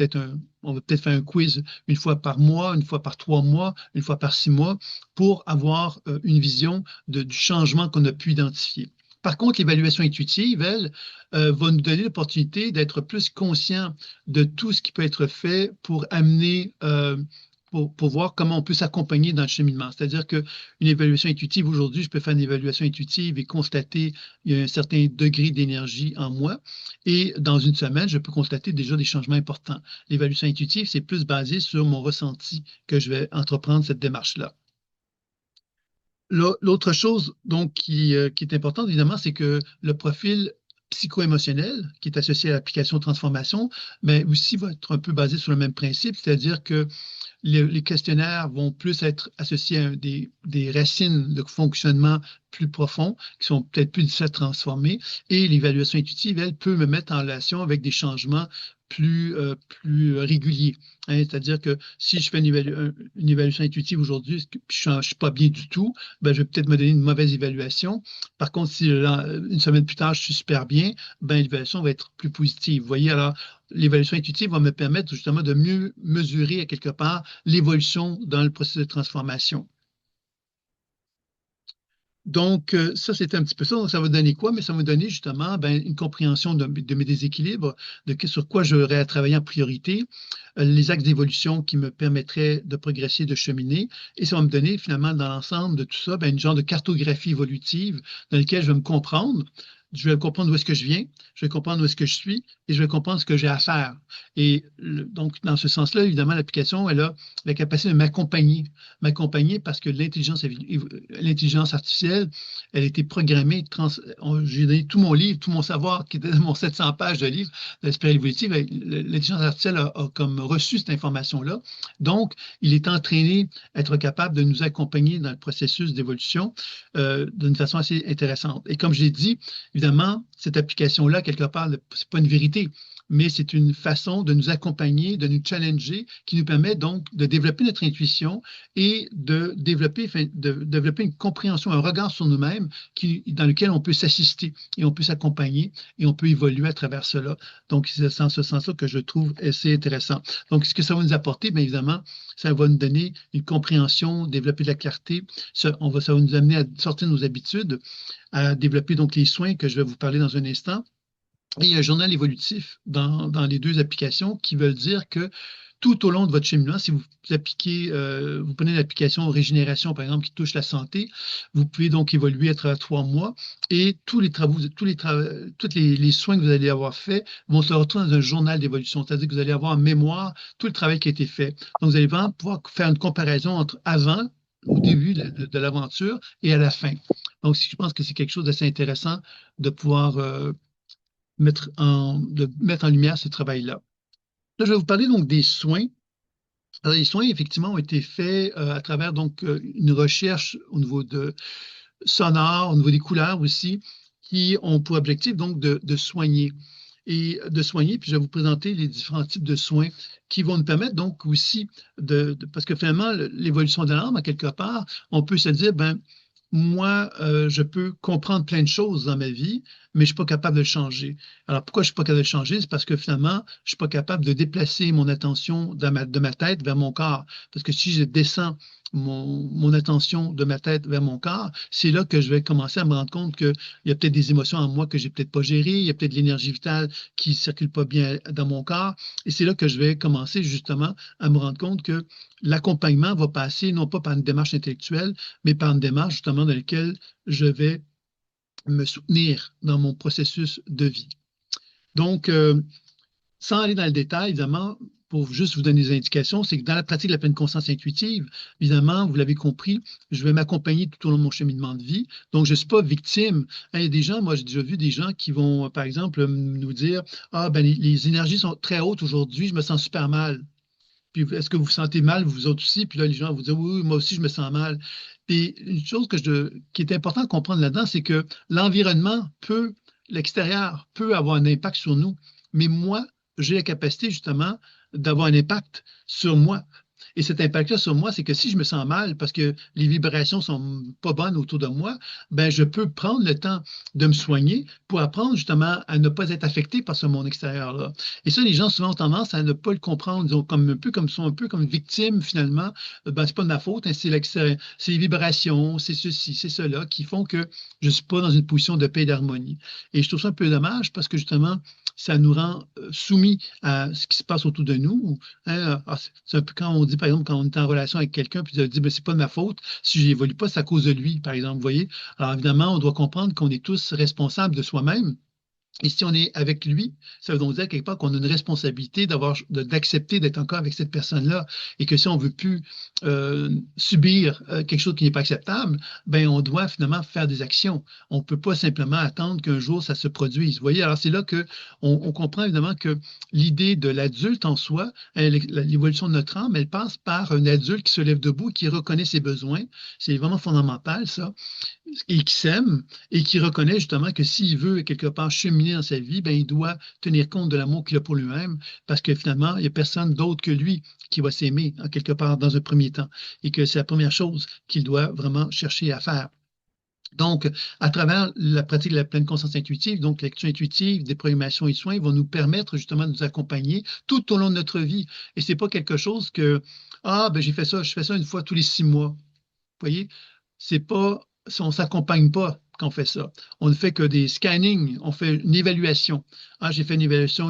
on va peut-être faire un quiz une fois par mois, une fois par 3 mois, une fois par 6 mois, pour avoir une vision du changement qu'on a pu identifier. Par contre, l'évaluation intuitive, elle, va nous donner l'opportunité d'être plus conscient de tout ce qui peut être fait pour amener, pour voir comment on peut s'accompagner dans le cheminement. C'est-à-dire qu'une évaluation intuitive, aujourd'hui, je peux faire une évaluation intuitive et constater qu'il y a un certain degré d'énergie en moi. Et dans une semaine, je peux constater déjà des changements importants. L'évaluation intuitive, c'est plus basé sur mon ressenti que je vais entreprendre cette démarche-là. L'autre chose donc qui est importante, évidemment, c'est que le profil psycho-émotionnel qui est associé à l'application transformation, mais aussi va être un peu basé sur le même principe, c'est-à-dire que les questionnaires vont plus être associés à des racines de fonctionnement plus profonds, qui sont peut-être plus difficiles à transformer, et l'évaluation intuitive, elle, peut me mettre en relation avec des changements plus réguliers. Hein. C'est-à-dire que si je fais une évaluation intuitive aujourd'hui, je ne suis pas bien du tout, ben, je vais peut-être me donner une mauvaise évaluation. Par contre, si une semaine plus tard, je suis super bien, ben, l'évaluation va être plus positive. Vous voyez, alors, l'évaluation intuitive va me permettre justement de mieux mesurer à quelque part l'évolution dans le processus de transformation. Donc, ça, c'était un petit peu ça. Donc, ça va donner quoi? Mais ça va donner justement ben, une compréhension de mes déséquilibres, sur quoi j'aurais à travailler en priorité, les axes d'évolution qui me permettraient de progresser, de cheminer. Et ça va me donner finalement, dans l'ensemble de tout ça, ben, une genre de cartographie évolutive dans laquelle je vais me comprendre. Je vais comprendre où est-ce que je viens, je vais comprendre où est-ce que je suis et je vais comprendre ce que j'ai à faire. Et donc, dans ce sens-là, évidemment, l'application, elle a la capacité de m'accompagner parce que l'intelligence artificielle, elle a été programmée, j'ai donné tout mon livre, tout mon savoir qui était dans mon 700 pages de livre de la spirale évolutive. L'intelligence artificielle a comme reçu cette information-là. Donc, il est entraîné à être capable de nous accompagner dans le processus d'évolution d'une façon assez intéressante. Et comme je l'ai dit, évidemment, cette application-là, quelque part, c'est pas une vérité, mais c'est une façon de nous accompagner, de nous challenger, qui nous permet donc de développer notre intuition et de développer une compréhension, un regard sur nous-mêmes dans lequel on peut s'assister et on peut s'accompagner et on peut évoluer à travers cela. Donc, c'est dans ce sens-là que je trouve assez intéressant. Donc, ce que ça va nous apporter, bien évidemment, ça va nous donner une compréhension, développer de la clarté. Ça va nous amener à sortir de nos habitudes, à développer donc les soins que je vais vous parler dans un instant. Et il y a un journal évolutif dans les deux applications qui veulent dire que tout au long de votre cheminement, si vous appliquez, vous prenez l'application Régénération, par exemple, qui touche la santé, vous pouvez donc évoluer à travers 3 mois et tous les travaux, tous les soins que vous allez avoir faits vont se retrouver dans un journal d'évolution. C'est-à-dire que vous allez avoir en mémoire tout le travail qui a été fait. Donc, vous allez vraiment pouvoir faire une comparaison entre avant, au début de l'aventure, et à la fin. Donc, je pense que c'est quelque chose d'assez intéressant de pouvoir de mettre en lumière ce travail-là. Là, je vais vous parler donc des soins. Alors, les soins, effectivement, ont été faits à travers donc une recherche au niveau de sonore, au niveau des couleurs aussi, qui ont pour objectif donc de soigner. Et de soigner, puis je vais vous présenter les différents types de soins qui vont nous permettre donc aussi parce que finalement, l'évolution de l'âme, à quelque part, on peut se dire, ben, moi, je peux comprendre plein de choses dans ma vie, mais je ne suis pas capable de le changer. Alors, pourquoi je ne suis pas capable de le changer? C'est parce que finalement, je ne suis pas capable de déplacer mon attention de ma tête vers mon corps. Parce que si je descends mon attention de ma tête vers mon corps, c'est là que je vais commencer à me rendre compte qu'il y a peut-être des émotions en moi que j'ai peut-être pas gérées, il y a peut-être de l'énergie vitale qui circule pas bien dans mon corps. Et c'est là que je vais commencer justement à me rendre compte que l'accompagnement va passer non pas par une démarche intellectuelle, mais par une démarche justement dans laquelle je vais me soutenir dans mon processus de vie. Donc, sans aller dans le détail, évidemment, pour juste vous donner des indications, c'est que dans la pratique de la pleine conscience intuitive, évidemment, vous l'avez compris, je vais m'accompagner tout au long de mon cheminement de vie. Donc, je ne suis pas victime. Hein, il y a des gens, moi, j'ai déjà vu des gens qui vont, par exemple, nous dire, ah, ben, les énergies sont très hautes aujourd'hui, je me sens super mal. Puis est-ce que vous vous sentez mal, vous autres aussi? Puis là, les gens vont vous dire, oui, oui, moi aussi, je me sens mal. Puis une chose qui est importante de comprendre là-dedans, c'est que l'environnement l'extérieur peut avoir un impact sur nous. Mais moi, j'ai la capacité justement d'avoir un impact sur moi. Et cet impact-là sur moi, c'est que si je me sens mal parce que les vibrations sont pas bonnes autour de moi, ben je peux prendre le temps de me soigner pour apprendre justement à ne pas être affecté par ce monde extérieur-là. Et ça, les gens souvent ont tendance à ne pas le comprendre, ils ont comme sont un peu comme victimes finalement. Ben c'est pas de ma faute, hein, c'est les vibrations, c'est ceci, c'est cela qui font que je suis pas dans une position de paix et d'harmonie. Et je trouve ça un peu dommage parce que justement, ça nous rend soumis à ce qui se passe autour de nous. Hein. C'est un peu quand on dit, par exemple, quand on est en relation avec quelqu'un, puis on dit, ben, c'est pas de ma faute, si je n'évolue pas, c'est à cause de lui, par exemple, vous voyez. Alors évidemment, on doit comprendre qu'on est tous responsables de soi-même. Et si on est avec lui, ça veut donc dire quelque part qu'on a une responsabilité d'accepter d'être encore avec cette personne-là. Et que si on ne veut plus subir quelque chose qui n'est pas acceptable, ben on doit finalement faire des actions. On ne peut pas simplement attendre qu'un jour ça se produise. Vous voyez, alors c'est là que on comprend évidemment que l'idée de l'adulte en soi, l'évolution de notre âme, elle passe par un adulte qui se lève debout, qui reconnaît ses besoins. C'est vraiment fondamental, ça, et qui s'aime et qui reconnaît justement que s'il veut quelque part cheminer dans sa vie, ben, il doit tenir compte de l'amour qu'il a pour lui-même parce que finalement, il n'y a personne d'autre que lui qui va s'aimer en quelque part dans un premier temps et que c'est la première chose qu'il doit vraiment chercher à faire. Donc, à travers la pratique de la pleine conscience intuitive, donc lecture intuitive, déprogrammation et soins vont nous permettre justement de nous accompagner tout au long de notre vie. Et c'est pas quelque chose que, ah, ben j'ai fait ça, je fais ça une fois tous les 6 mois. Vous voyez, c'est pas on ne s'accompagne pas quand on fait ça. On ne fait que des scannings, on fait une évaluation. Ah, j'ai fait une évaluation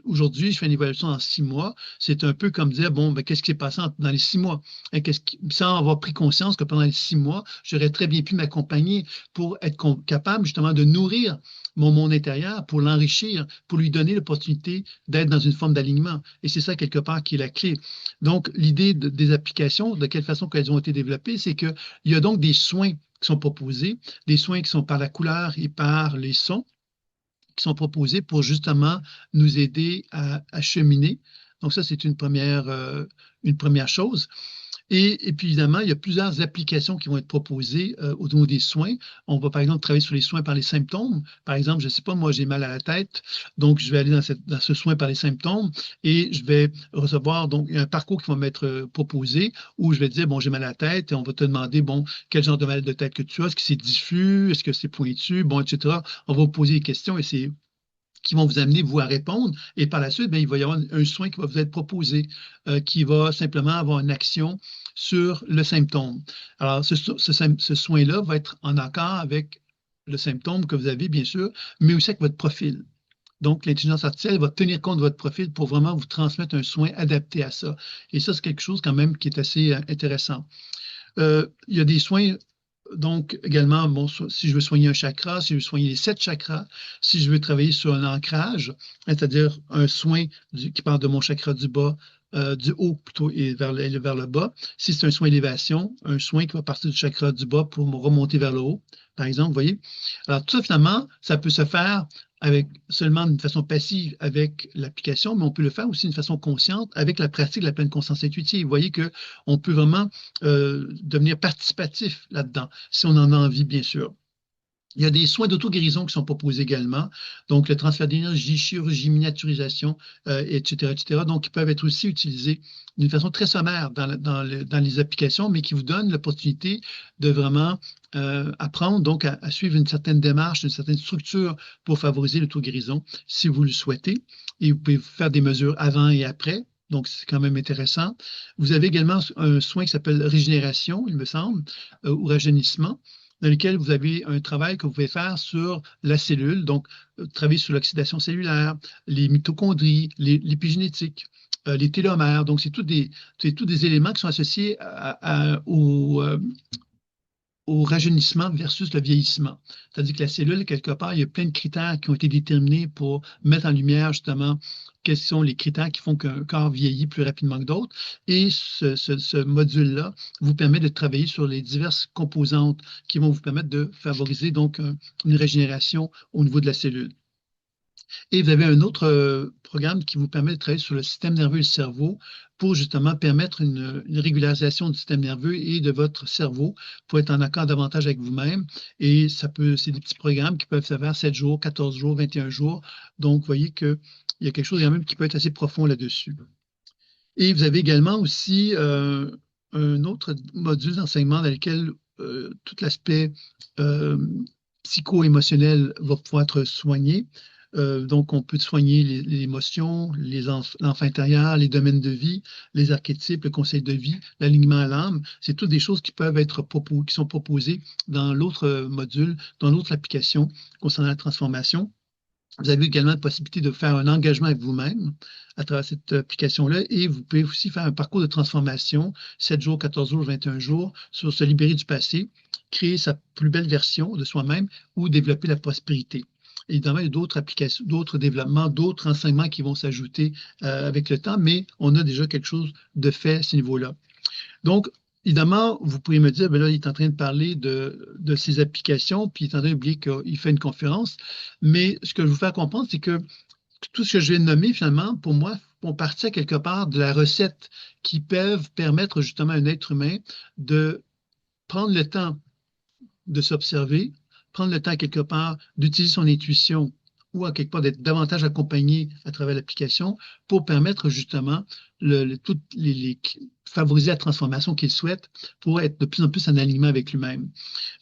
aujourd'hui, je fais une évaluation dans 6 mois. C'est un peu comme dire, bon, ben, qu'est-ce qui s'est passé dans les 6 mois? Et sans avoir pris conscience que pendant les 6 mois, j'aurais très bien pu m'accompagner pour être capable justement de nourrir mon monde intérieur, pour l'enrichir, pour lui donner l'opportunité d'être dans une forme d'alignement. Et c'est ça, quelque part, qui est la clé. Donc, l'idée des applications, de quelle façon qu'elles ont été développées, c'est qu'il y a donc des soins qui sont proposés, des soins qui sont par la couleur et par les sons, qui sont proposés pour justement nous aider à cheminer. Donc ça, c'est une première chose. Et puis évidemment, il y a plusieurs applications qui vont être proposées au niveau des soins. On va par exemple travailler sur les soins par les symptômes. Par exemple, je ne sais pas, moi j'ai mal à la tête, donc je vais aller dans ce soin par les symptômes et je vais recevoir donc un parcours qui va m'être proposé où je vais dire, bon, j'ai mal à la tête et on va te demander, bon, quel genre de mal de tête que tu as, est-ce que c'est diffus, est-ce que c'est pointu, bon, etc. On va vous poser des questions et c'est qui vont vous amener, vous, à répondre. Et par la suite, bien, il va y avoir un soin qui va vous être proposé, qui va simplement avoir une action sur le symptôme. Alors, ce soin-là va être en accord avec le symptôme que vous avez, bien sûr, mais aussi avec votre profil. Donc, l'intelligence artificielle va tenir compte de votre profil pour vraiment vous transmettre un soin adapté à ça. Et ça, c'est quelque chose quand même qui est assez intéressant. Il y a des soins donc, également, bon, si je veux soigner un chakra, si je veux soigner les 7 chakras, si je veux travailler sur un ancrage, c'est-à-dire un soin qui part de mon chakra du bas, du haut plutôt, et vers le bas. Si c'est un soin élévation, un soin qui va partir du chakra du bas pour me remonter vers le haut, par exemple, vous voyez. Alors, tout ça, finalement, ça peut se faire avec seulement d'une façon passive avec l'application, mais on peut le faire aussi d'une façon consciente avec la pratique de la pleine conscience intuitive. Vous voyez qu'on peut vraiment devenir participatif là-dedans, si on en a envie, bien sûr. Il y a des soins d'auto-guérison qui sont proposés également, donc le transfert d'énergie, chirurgie, miniaturisation, etc., etc. Donc, ils peuvent être aussi utilisés d'une façon très sommaire dans les applications, mais qui vous donnent l'opportunité de vraiment apprendre donc à suivre une certaine démarche, une certaine structure pour favoriser l'auto-guérison, si vous le souhaitez. Et vous pouvez faire des mesures avant et après. Donc, c'est quand même intéressant. Vous avez également un soin qui s'appelle régénération, il me semble, ou rajeunissement, dans lequel vous avez un travail que vous pouvez faire sur la cellule, donc travailler sur l'oxydation cellulaire, les mitochondries, l'épigénétique, les télomères. Donc, c'est tous des éléments qui sont associés au rajeunissement versus le vieillissement. C'est-à-dire que la cellule, quelque part, il y a plein de critères qui ont été déterminés pour mettre en lumière justement quels sont les critères qui font qu'un corps vieillit plus rapidement que d'autres. Et ce module-là vous permet de travailler sur les diverses composantes qui vont vous permettre de favoriser donc une régénération au niveau de la cellule. Et vous avez un autre programme qui vous permet de travailler sur le système nerveux et le cerveau pour justement permettre une régularisation du système nerveux et de votre cerveau pour être en accord davantage avec vous-même. Et c'est des petits programmes qui peuvent se faire 7 jours, 14 jours, 21 jours. Donc, vous voyez qu'il y a quelque chose quand même qui peut être assez profond là-dessus. Et vous avez également aussi un autre module d'enseignement dans lequel tout l'aspect psycho-émotionnel va pouvoir être soigné. Donc, on peut soigner les émotions, l'enfant intérieur, les domaines de vie, les archétypes, le conseil de vie, l'alignement à l'âme. C'est toutes des choses qui peuvent être qui sont proposées dans l'autre module, dans l'autre application concernant la transformation. Vous avez également la possibilité de faire un engagement avec vous-même à travers cette application-là et vous pouvez aussi faire un parcours de transformation, 7 jours, 14 jours, 21 jours, sur se libérer du passé, créer sa plus belle version de soi-même ou développer la prospérité. Évidemment, il y a d'autres applications, d'autres développements, d'autres enseignements qui vont s'ajouter avec le temps, mais on a déjà quelque chose de fait à ce niveau-là. Donc, évidemment, vous pouvez me dire, ben là, il est en train de parler de ces applications, puis il est en train d'oublier qu'il fait une conférence. Mais ce que je veux vous faire comprendre, c'est que tout ce que je viens de nommer, finalement, pour moi, font partie quelque part de la recette qui peuvent permettre justement à un être humain de prendre le temps de s'observer, prendre le temps quelque part d'utiliser son intuition ou à quelque part d'être davantage accompagné à travers l'application pour permettre justement favoriser la transformation qu'il souhaite pour être de plus en plus en alignement avec lui-même.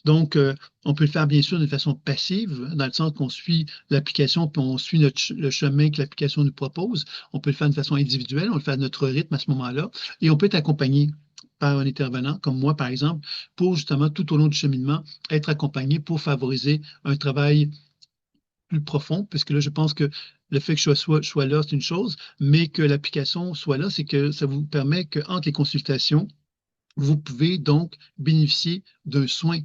Donc, on peut le faire bien sûr d'une façon passive, dans le sens qu'on suit l'application puis on suit le chemin que l'application nous propose. On peut le faire de façon individuelle, on le fait à notre rythme à ce moment-là et on peut être accompagné par un intervenant, comme moi par exemple, pour justement tout au long du cheminement, être accompagné pour favoriser un travail plus profond, puisque là, je pense que le fait que je sois là, c'est une chose, mais que l'application soit là, c'est que ça vous permet qu'entre les consultations, vous pouvez donc bénéficier d'un soin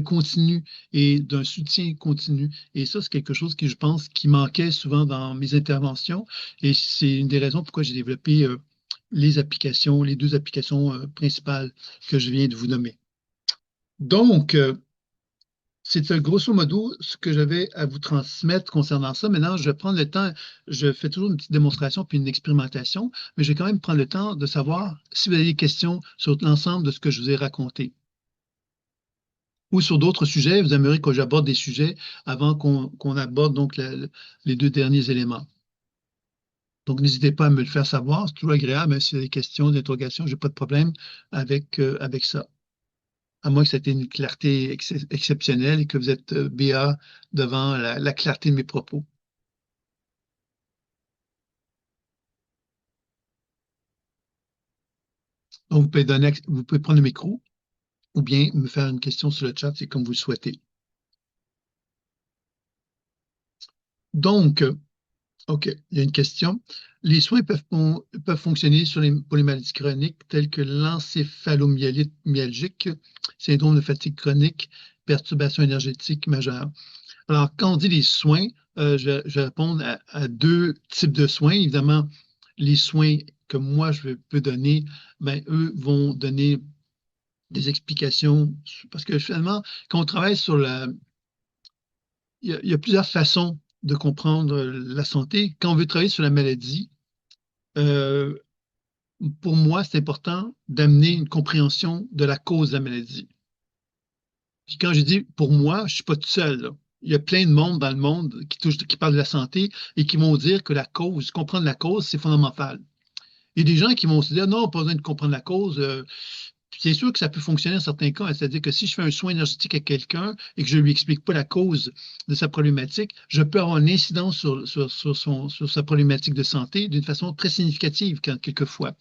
continu et d'un soutien continu. Et ça, c'est quelque chose que je pense qui manquait souvent dans mes interventions. Et c'est une des raisons pourquoi j'ai développé les applications, les deux applications principales que je viens de vous nommer. Donc, c'est grosso modo ce que j'avais à vous transmettre concernant ça. Maintenant, je vais prendre le temps, je fais toujours une petite démonstration puis une expérimentation, mais je vais quand même prendre le temps de savoir si vous avez des questions sur l'ensemble de ce que je vous ai raconté. Ou sur d'autres sujets, vous aimeriez que j'aborde des sujets avant qu'on aborde donc les deux derniers éléments. Donc, n'hésitez pas à me le faire savoir, c'est toujours agréable, mais s'il y a des questions, des interrogations, je n'ai pas de problème avec ça. À moins que ça ait été une clarté exceptionnelle et que vous êtes BA devant la clarté de mes propos. Donc, vous pouvez prendre le micro ou bien me faire une question sur le chat, c'est comme vous le souhaitez. Donc, OK, il y a une question. Les soins peuvent fonctionner pour les maladies chroniques telles que l'encéphalomyélite myalgique, syndrome de fatigue chronique, perturbation énergétique majeure. Alors, quand on dit les soins, je vais répondre à deux types de soins. Évidemment, les soins que moi, je peux donner, ben, eux vont donner des explications. Parce que finalement, quand on travaille sur il y a plusieurs façons de comprendre la santé. Quand on veut travailler sur la maladie, euh, pour moi, c'est important d'amener une compréhension de la cause de la maladie. Puis quand je dis pour moi, je suis pas tout seul, là. Il y a plein de monde dans le monde qui parle de la santé et qui vont dire que la cause, comprendre la cause, c'est fondamental. Il y a des gens qui vont se dire non, pas besoin de comprendre la cause. C'est sûr que ça peut fonctionner dans certains cas, hein. C'est-à-dire que si je fais un soin énergétique à quelqu'un et que je ne lui explique pas la cause de sa problématique, je peux avoir une incidence sur sa problématique de santé d'une façon très significative, quelquefois.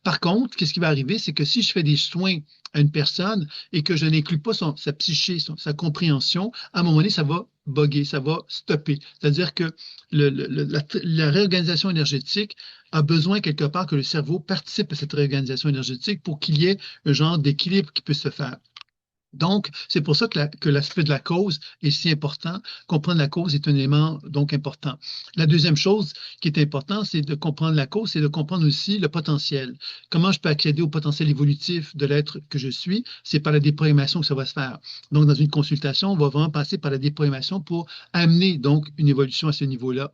Par contre, qu'est-ce qui va arriver, c'est que si je fais des soins à une personne et que je n'inclus pas sa psyché, sa compréhension, à un moment donné, ça va bugger, ça va stopper. C'est-à-dire que la réorganisation énergétique a besoin quelque part que le cerveau participe à cette réorganisation énergétique pour qu'il y ait un genre d'équilibre qui puisse se faire. Donc, c'est pour ça que l'aspect de la cause est si important. Comprendre la cause est un élément donc important. La deuxième chose qui est importante, c'est de comprendre la cause, c'est de comprendre aussi le potentiel. Comment je peux accéder au potentiel évolutif de l'être que je suis? C'est par la déprogrammation que ça va se faire. Donc, dans une consultation, on va vraiment passer par la déprogrammation pour amener donc une évolution à ce niveau-là.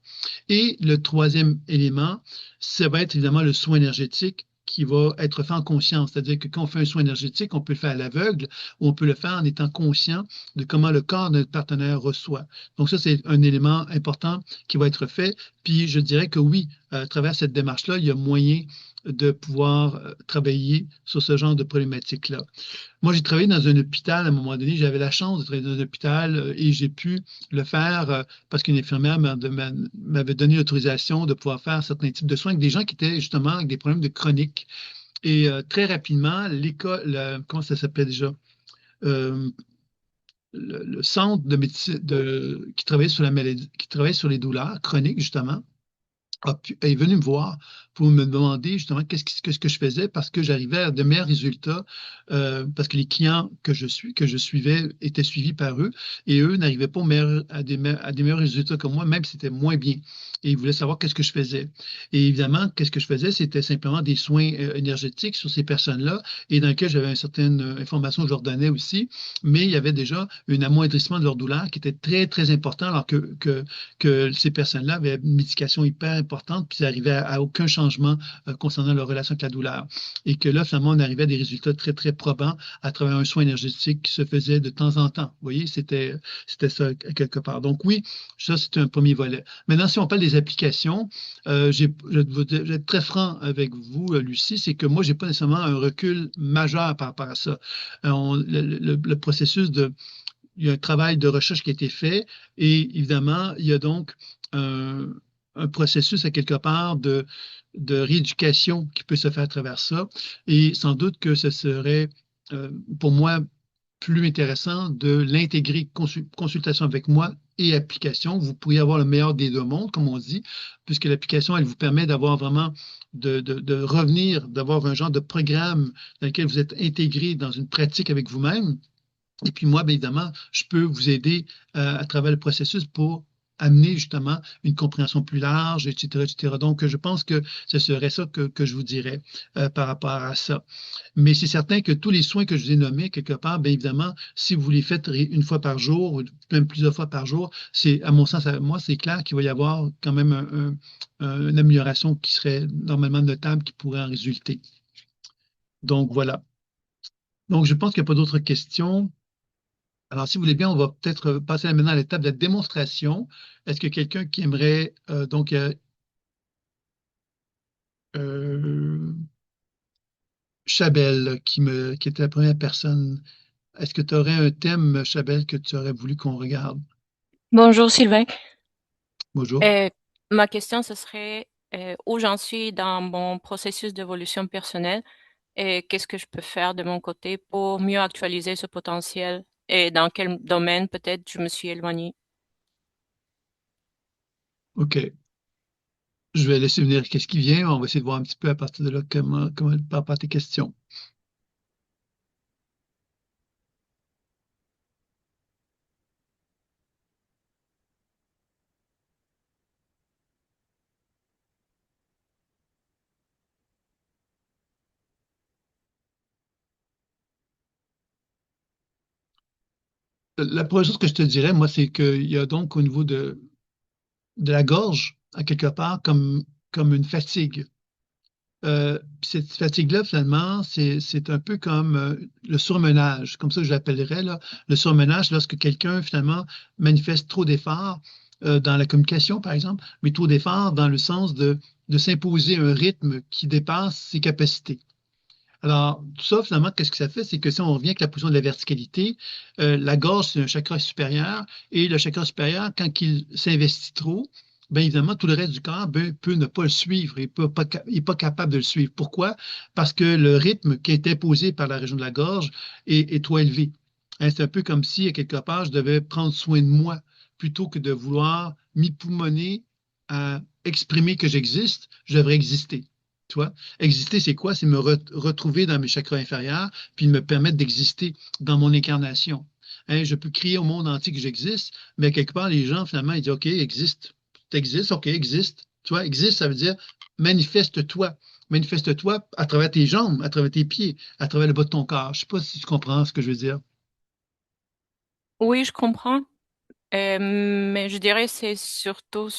Et le troisième élément, ça va être évidemment le soin énergétique qui va être fait en conscience. C'est-à-dire que quand on fait un soin énergétique, on peut le faire à l'aveugle ou on peut le faire en étant conscient de comment le corps de notre partenaire reçoit. Donc ça, c'est un élément important qui va être fait. Puis je dirais que oui, à travers cette démarche-là, il y a moyen de pouvoir travailler sur ce genre de problématique-là. Moi, j'ai travaillé dans un hôpital à un moment donné. J'avais la chance de travailler dans un hôpital et j'ai pu le faire parce qu'une infirmière m'avait donné l'autorisation de pouvoir faire certains types de soins avec des gens qui étaient justement avec des problèmes de chronique. Et très rapidement, l'école, comment ça s'appelait déjà? Euh, le centre de médecine qui travaillait sur la maladie, qui travaillait sur les douleurs chroniques, justement, est venu me voir pour me demander justement qu'est-ce que je faisais parce que j'arrivais à de meilleurs résultats, parce que les clients que je suivais étaient suivis par eux et eux n'arrivaient pas à des meilleurs résultats que moi, même si c'était moins bien. Et ils voulaient savoir qu'est-ce que je faisais. Et évidemment, qu'est-ce que je faisais, c'était simplement des soins énergétiques sur ces personnes-là et dans lesquels j'avais une certaine information que je leur donnais aussi, mais il y avait déjà un amoindrissement de leur douleur qui était très, très important alors que ces personnes-là avaient une médication hyper importante, puis ça n'arrivait à aucun changement concernant leur relation avec la douleur. Et que là, finalement, on arrivait à des résultats très, très probants à travers un soin énergétique qui se faisait de temps en temps. Vous voyez, c'était ça quelque part. Donc oui, ça, c'est un premier volet. Maintenant, si on parle des applications, je vais être très franc avec vous, Lucie, c'est que moi, je n'ai pas nécessairement un recul majeur par rapport à ça. Le processus il y a un travail de recherche qui a été fait et évidemment, il y a donc un processus à quelque part de rééducation qui peut se faire à travers ça. Et sans doute que ce serait, pour moi, plus intéressant de l'intégrer consultation avec moi et application. Vous pourriez avoir le meilleur des deux mondes, comme on dit, puisque l'application, elle vous permet d'avoir vraiment de revenir, d'avoir un genre de programme dans lequel vous êtes intégré dans une pratique avec vous-même. Et puis moi, bien évidemment, je peux vous aider à travers le processus pour amener justement une compréhension plus large, etc., etc. Donc, je pense que ce serait ça que je vous dirais par rapport à ça. Mais c'est certain que tous les soins que je vous ai nommés, quelque part, bien évidemment, si vous les faites une fois par jour, ou même plusieurs fois par jour, c'est, à mon sens, à moi, c'est clair qu'il va y avoir quand même une amélioration qui serait normalement notable, qui pourrait en résulter. Donc, voilà. Donc, je pense qu'il n'y a pas d'autres questions. Alors, si vous voulez bien, on va peut-être passer maintenant à l'étape de la démonstration. Est-ce que quelqu'un qui aimerait, euh, Chabelle, qui était la première personne, est-ce que tu aurais un thème, Chabelle, que tu aurais voulu qu'on regarde? Bonjour Sylvain. Bonjour. Euh, Ma question, ce serait où j'en suis dans mon processus d'évolution personnelle et qu'est-ce que je peux faire de mon côté pour mieux actualiser ce potentiel et dans quel domaine peut-être je me suis éloignée. OK. Je vais laisser venir qu'est-ce qui vient. On va essayer de voir un petit peu à partir de là comment par rapport à tes questions. La première chose que je te dirais, moi, c'est qu'il y a donc au niveau de la gorge, à quelque part, comme une fatigue. Puis cette fatigue-là, finalement, c'est un peu comme le surmenage, comme ça que je l'appellerais, là. Le surmenage, lorsque quelqu'un, finalement, manifeste trop d'efforts dans la communication, par exemple, mais trop d'efforts dans le sens de s'imposer un rythme qui dépasse ses capacités. Alors, tout ça, finalement, qu'est-ce que ça fait? C'est que si on revient avec la position de la verticalité, la gorge, c'est un chakra supérieur, et le chakra supérieur, quand il s'investit trop, bien évidemment, tout le reste du corps ben, peut ne pas le suivre, il n'est pas capable de le suivre. Pourquoi? Parce que le rythme qui est imposé par la région de la gorge est trop élevé. Hein, c'est un peu comme si, à quelque part, je devais prendre soin de moi plutôt que de vouloir m'époumoner à exprimer que j'existe, je devrais exister. Tu vois? Exister, c'est quoi? C'est me retrouver dans mes chakras inférieurs, puis me permettre d'exister dans mon incarnation. Hein, je peux crier au monde entier que j'existe, mais quelque part, les gens, finalement, ils disent, OK, existe. T'existes, OK, existe. Tu vois, existe, ça veut dire manifeste-toi. Manifeste-toi à travers tes jambes, à travers tes pieds, à travers le bas de ton corps. Je sais pas si tu comprends ce que je veux dire. Oui, je comprends, mais je dirais c'est surtout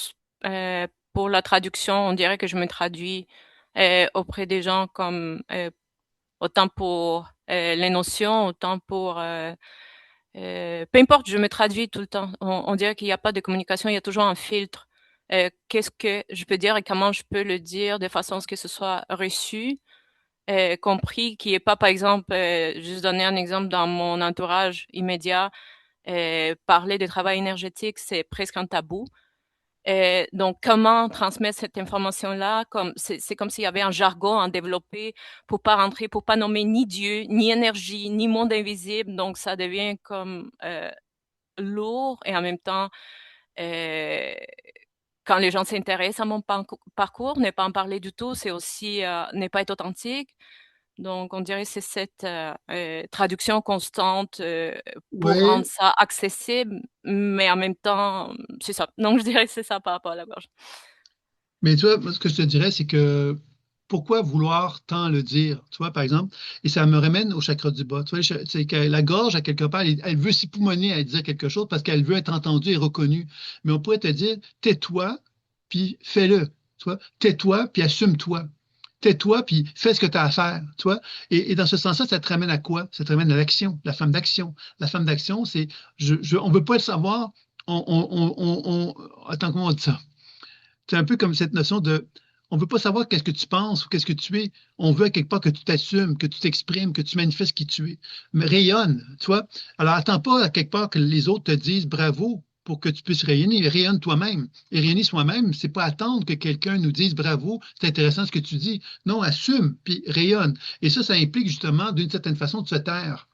pour la traduction, on dirait que je me traduis auprès des gens comme autant pour les notions, autant pour peu importe, je me traduis tout le temps. On dirait qu'il n'y a pas de communication, il y a toujours un filtre. Qu'est-ce que je peux dire et comment je peux le dire de façon à ce que ce soit reçu, compris, qui est pas, par exemple, juste donner un exemple dans mon entourage immédiat, parler de travail énergétique, c'est presque un tabou. Donc, comment transmettre cette information-là? Comme, c'est comme s'il y avait un jargon à développer pour pas rentrer, pour pas nommer ni Dieu, ni énergie, ni monde invisible. Donc, ça devient comme lourd et en même temps, euh, quand les gens s'intéressent à mon parcours, ne pas en parler du tout, c'est aussi ne pas être authentique. Donc, on dirait que c'est cette traduction constante pour rendre Oui, ça accessible, mais en même temps, c'est ça. Donc, je dirais que c'est ça par rapport à la gorge. mais tu vois, moi, ce que je te dirais, c'est que pourquoi vouloir tant le dire? Tu vois, par exemple, et ça me ramène au chakra du bas. Tu vois, c'est que la gorge, à quelque part, elle veut s'époumoner à dire quelque chose parce qu'elle veut être entendue et reconnue. Mais on pourrait te dire, tais-toi, puis fais-le. Tu vois, tais-toi, puis assume-toi. Tais-toi, puis fais ce que tu as à faire. Tu vois? Et dans ce sens-là, ça te ramène à quoi? Ça te ramène à l'action, la femme d'action. La femme d'action, c'est, on ne veut pas le savoir. Attends, comment on dit ça? C'est un peu comme cette notion de, on veut pas savoir qu'est-ce que tu penses ou qu'est-ce que tu es. On veut à quelque part que tu t'assumes, que tu t'exprimes, que tu manifestes qui tu es. Mais rayonne, tu vois. Alors, attends pas à quelque part que les autres te disent bravo. pour que tu puisses rayonner. Rayonne toi-même. Et rayonner soi-même, c'est pas attendre que quelqu'un nous dise bravo, c'est intéressant ce que tu dis. Non, assume, puis rayonne. Et ça implique justement, d'une certaine façon, de se taire.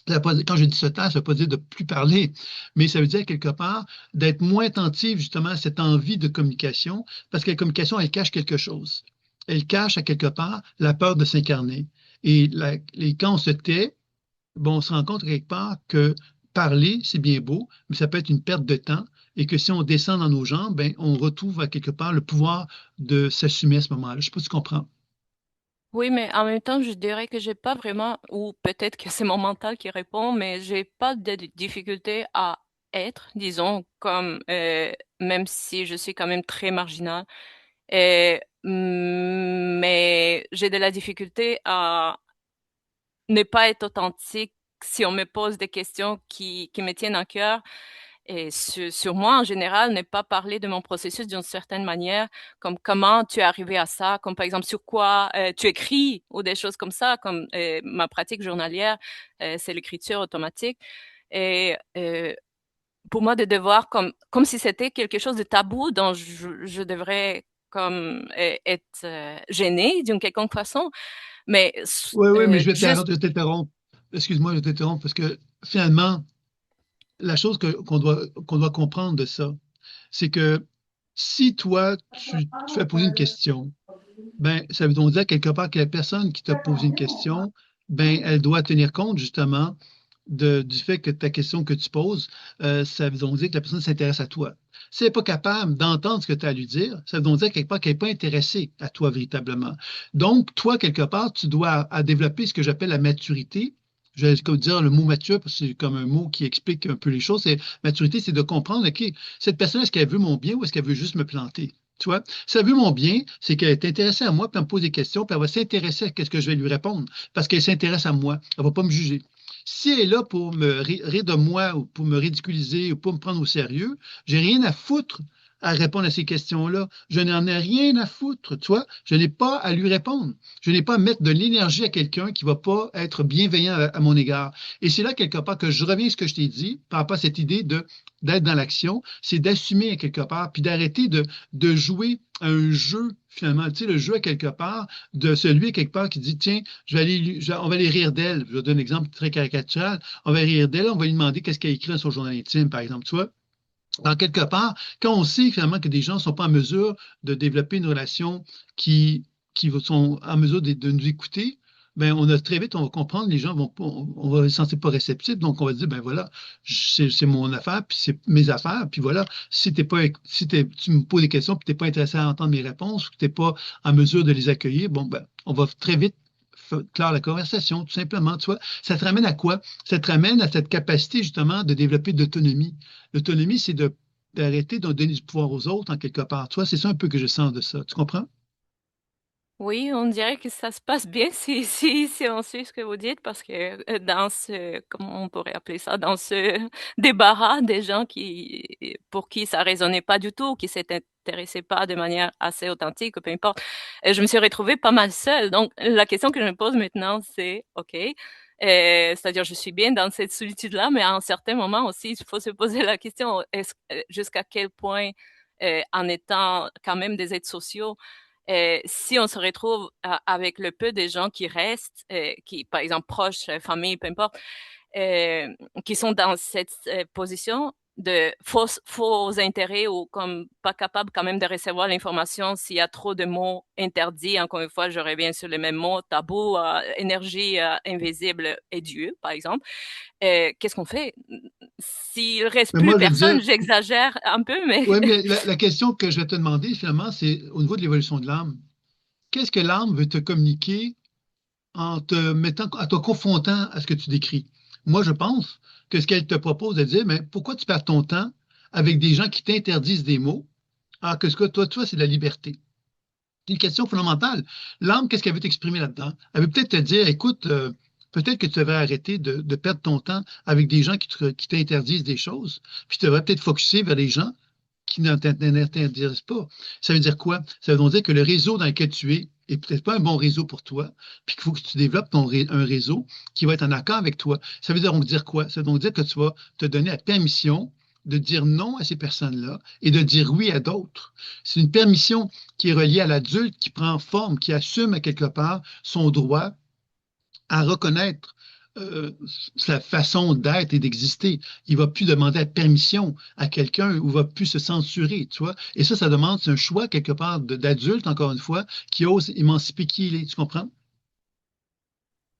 Quand je dis se taire, ça ne veut pas dire de plus parler, mais ça veut dire quelque part d'être moins attentif justement à cette envie de communication, parce que la communication, elle cache quelque chose. Elle cache à quelque part la peur de s'incarner. Quand on se tait, bon, on se rend compte quelque part que parler, c'est bien beau, mais ça peut être une perte de temps et que si on descend dans nos jambes, ben, on retrouve à quelque part le pouvoir de s'assumer à ce moment-là. Je ne sais pas si tu comprends. Oui, mais en même temps, je dirais que j'ai pas vraiment, ou peut-être que c'est mon mental qui répond, mais j'ai pas de difficulté à être, disons, comme, même si je suis quand même très marginale. Mais j'ai de la difficulté à ne pas être authentique si on me pose des questions qui me tiennent à cœur. Et sur moi, en général, ne pas parler de mon processus d'une certaine manière, comme comment tu es arrivé à ça, comme par exemple sur quoi tu écris ou des choses comme ça, comme ma pratique journalière, c'est l'écriture automatique. Et pour moi, de devoir, comme si c'était quelque chose de tabou dont je devrais comme être gênée d'une quelconque façon. Mais Oui, oui, mais juste, je vais t'interrompre. Excuse-moi, je vais t'interrompre parce que finalement, la chose qu'on doit comprendre de ça, c'est que si toi, tu te fais poser une question, ben, ça veut donc dire quelque part que la personne qui t'a posé une question, ben, elle doit tenir compte justement du fait que ta question que tu poses, ça veut donc dire que la personne s'intéresse à toi. Si elle n'est pas capable d'entendre ce que tu as à lui dire, ça veut donc dire quelque part qu'elle n'est pas intéressée à toi véritablement. Donc, toi, quelque part, tu dois développer ce que j'appelle la maturité. Je vais comme dire le mot mature parce que c'est comme un mot qui explique un peu les choses. Maturité, c'est de comprendre, OK, cette personne, est-ce qu'elle veut mon bien ou est-ce qu'elle veut juste me planter? Tu vois, si elle veut mon bien, c'est qu'elle est intéressée à moi, puis elle me pose des questions, puis elle va s'intéresser à ce que je vais lui répondre, parce qu'elle s'intéresse à moi. Elle ne va pas me juger. Si elle est là pour me rire de moi ou pour me ridiculiser ou pour me prendre au sérieux, j'ai rien à foutre à répondre à ces questions-là. Je n'en ai rien à foutre, tu vois. Je n'ai pas à lui répondre. Je n'ai pas à mettre de l'énergie à quelqu'un qui ne va pas être bienveillant à mon égard. Et c'est là, quelque part, que je reviens à ce que je t'ai dit par rapport à cette idée d'être dans l'action, c'est d'assumer à quelque part, puis d'arrêter de jouer un jeu, finalement, tu sais, le jeu à quelque part, de celui quelque part qui dit, tiens, on va aller rire d'elle. Je vais donner un exemple très caricatural. On va rire d'elle, on va lui demander qu'est-ce qu'elle a écrit dans son journal intime, par exemple, tu vois. Dans quelque part, quand on sait finalement que des gens ne sont pas en mesure de développer une relation qui sont en mesure de nous écouter, ben on a très vite, on va comprendre, les gens vont pas, on va se sentir pas réceptifs, donc on va dire, ben voilà, c'est mon affaire, puis c'est mes affaires, puis voilà, si t'es pas, si tu me poses des questions, puis t'es pas intéressé à entendre mes réponses, ou que t'es pas en mesure de les accueillir, bon, ben, on va très vite clore la conversation, tout simplement, tu vois. Ça te ramène à quoi? Ça te ramène à cette capacité, justement, de développer de l'autonomie. L'autonomie, c'est d'arrêter de donner du pouvoir aux autres, en quelque part. Toi, c'est ça un peu que je sens de ça. Tu comprends? oui, on dirait que ça se passe bien si on suit ce que vous dites, parce que dans ce, comment on pourrait appeler ça, dans ce débarras des gens pour qui ça résonnait pas du tout, qui s'intéressaient pas de manière assez authentique, peu importe, je me suis retrouvée pas mal seule. Donc, la question que je me pose maintenant, c'est, OK, c'est-à-dire, je suis bien dans cette solitude-là, mais à un certain moment aussi, il faut se poser la question, jusqu'à quel point, en étant quand même des êtres sociaux, si on se retrouve avec le peu de gens qui restent, qui, par exemple, proches, famille, peu importe, euh, qui sont dans cette position de faux intérêts ou comme pas capable quand même de recevoir l'information s'il y a trop de mots interdits. Encore une fois, je reviens sur les mêmes mots, tabou, énergie invisible et Dieu, par exemple. Qu'est-ce qu'on fait? S'il reste Mais plus moi, je veux personne, dire, j'exagère un peu, mais oui, mais la question que je vais te demander, finalement, c'est au niveau de l'évolution de l'âme. Qu'est-ce que l'âme veut te communiquer en te mettant, en te confrontant à ce que tu décris? Moi, je pense que ce qu'elle te propose de dire, mais pourquoi tu perds ton temps avec des gens qui t'interdisent des mots, alors que ce que toi, c'est de la liberté? C'est une question fondamentale. L'âme, qu'est-ce qu'elle veut t'exprimer là-dedans? Elle veut peut-être te dire, écoute, peut-être que tu devrais arrêter de perdre ton temps avec des gens qui t'interdisent des choses, puis tu devrais peut-être focuser vers les gens qui ne t'interdisent pas. Ça veut dire quoi? Ça veut donc dire que le réseau dans lequel tu es est peut-être pas un bon réseau pour toi, puis qu'il faut que tu développes un réseau qui va être en accord avec toi. Ça veut donc dire quoi? Ça veut donc dire que tu vas te donner la permission de dire non à ces personnes-là et de dire oui à d'autres. C'est une permission qui est reliée à l'adulte qui prend forme, qui assume à quelque part son droit à reconnaître sa façon d'être et d'exister. Il va plus demander la permission à quelqu'un ou va plus se censurer, tu vois. Et ça demande, c'est un choix quelque part d'adulte, encore une fois, qui ose émanciper qui il est, tu comprends?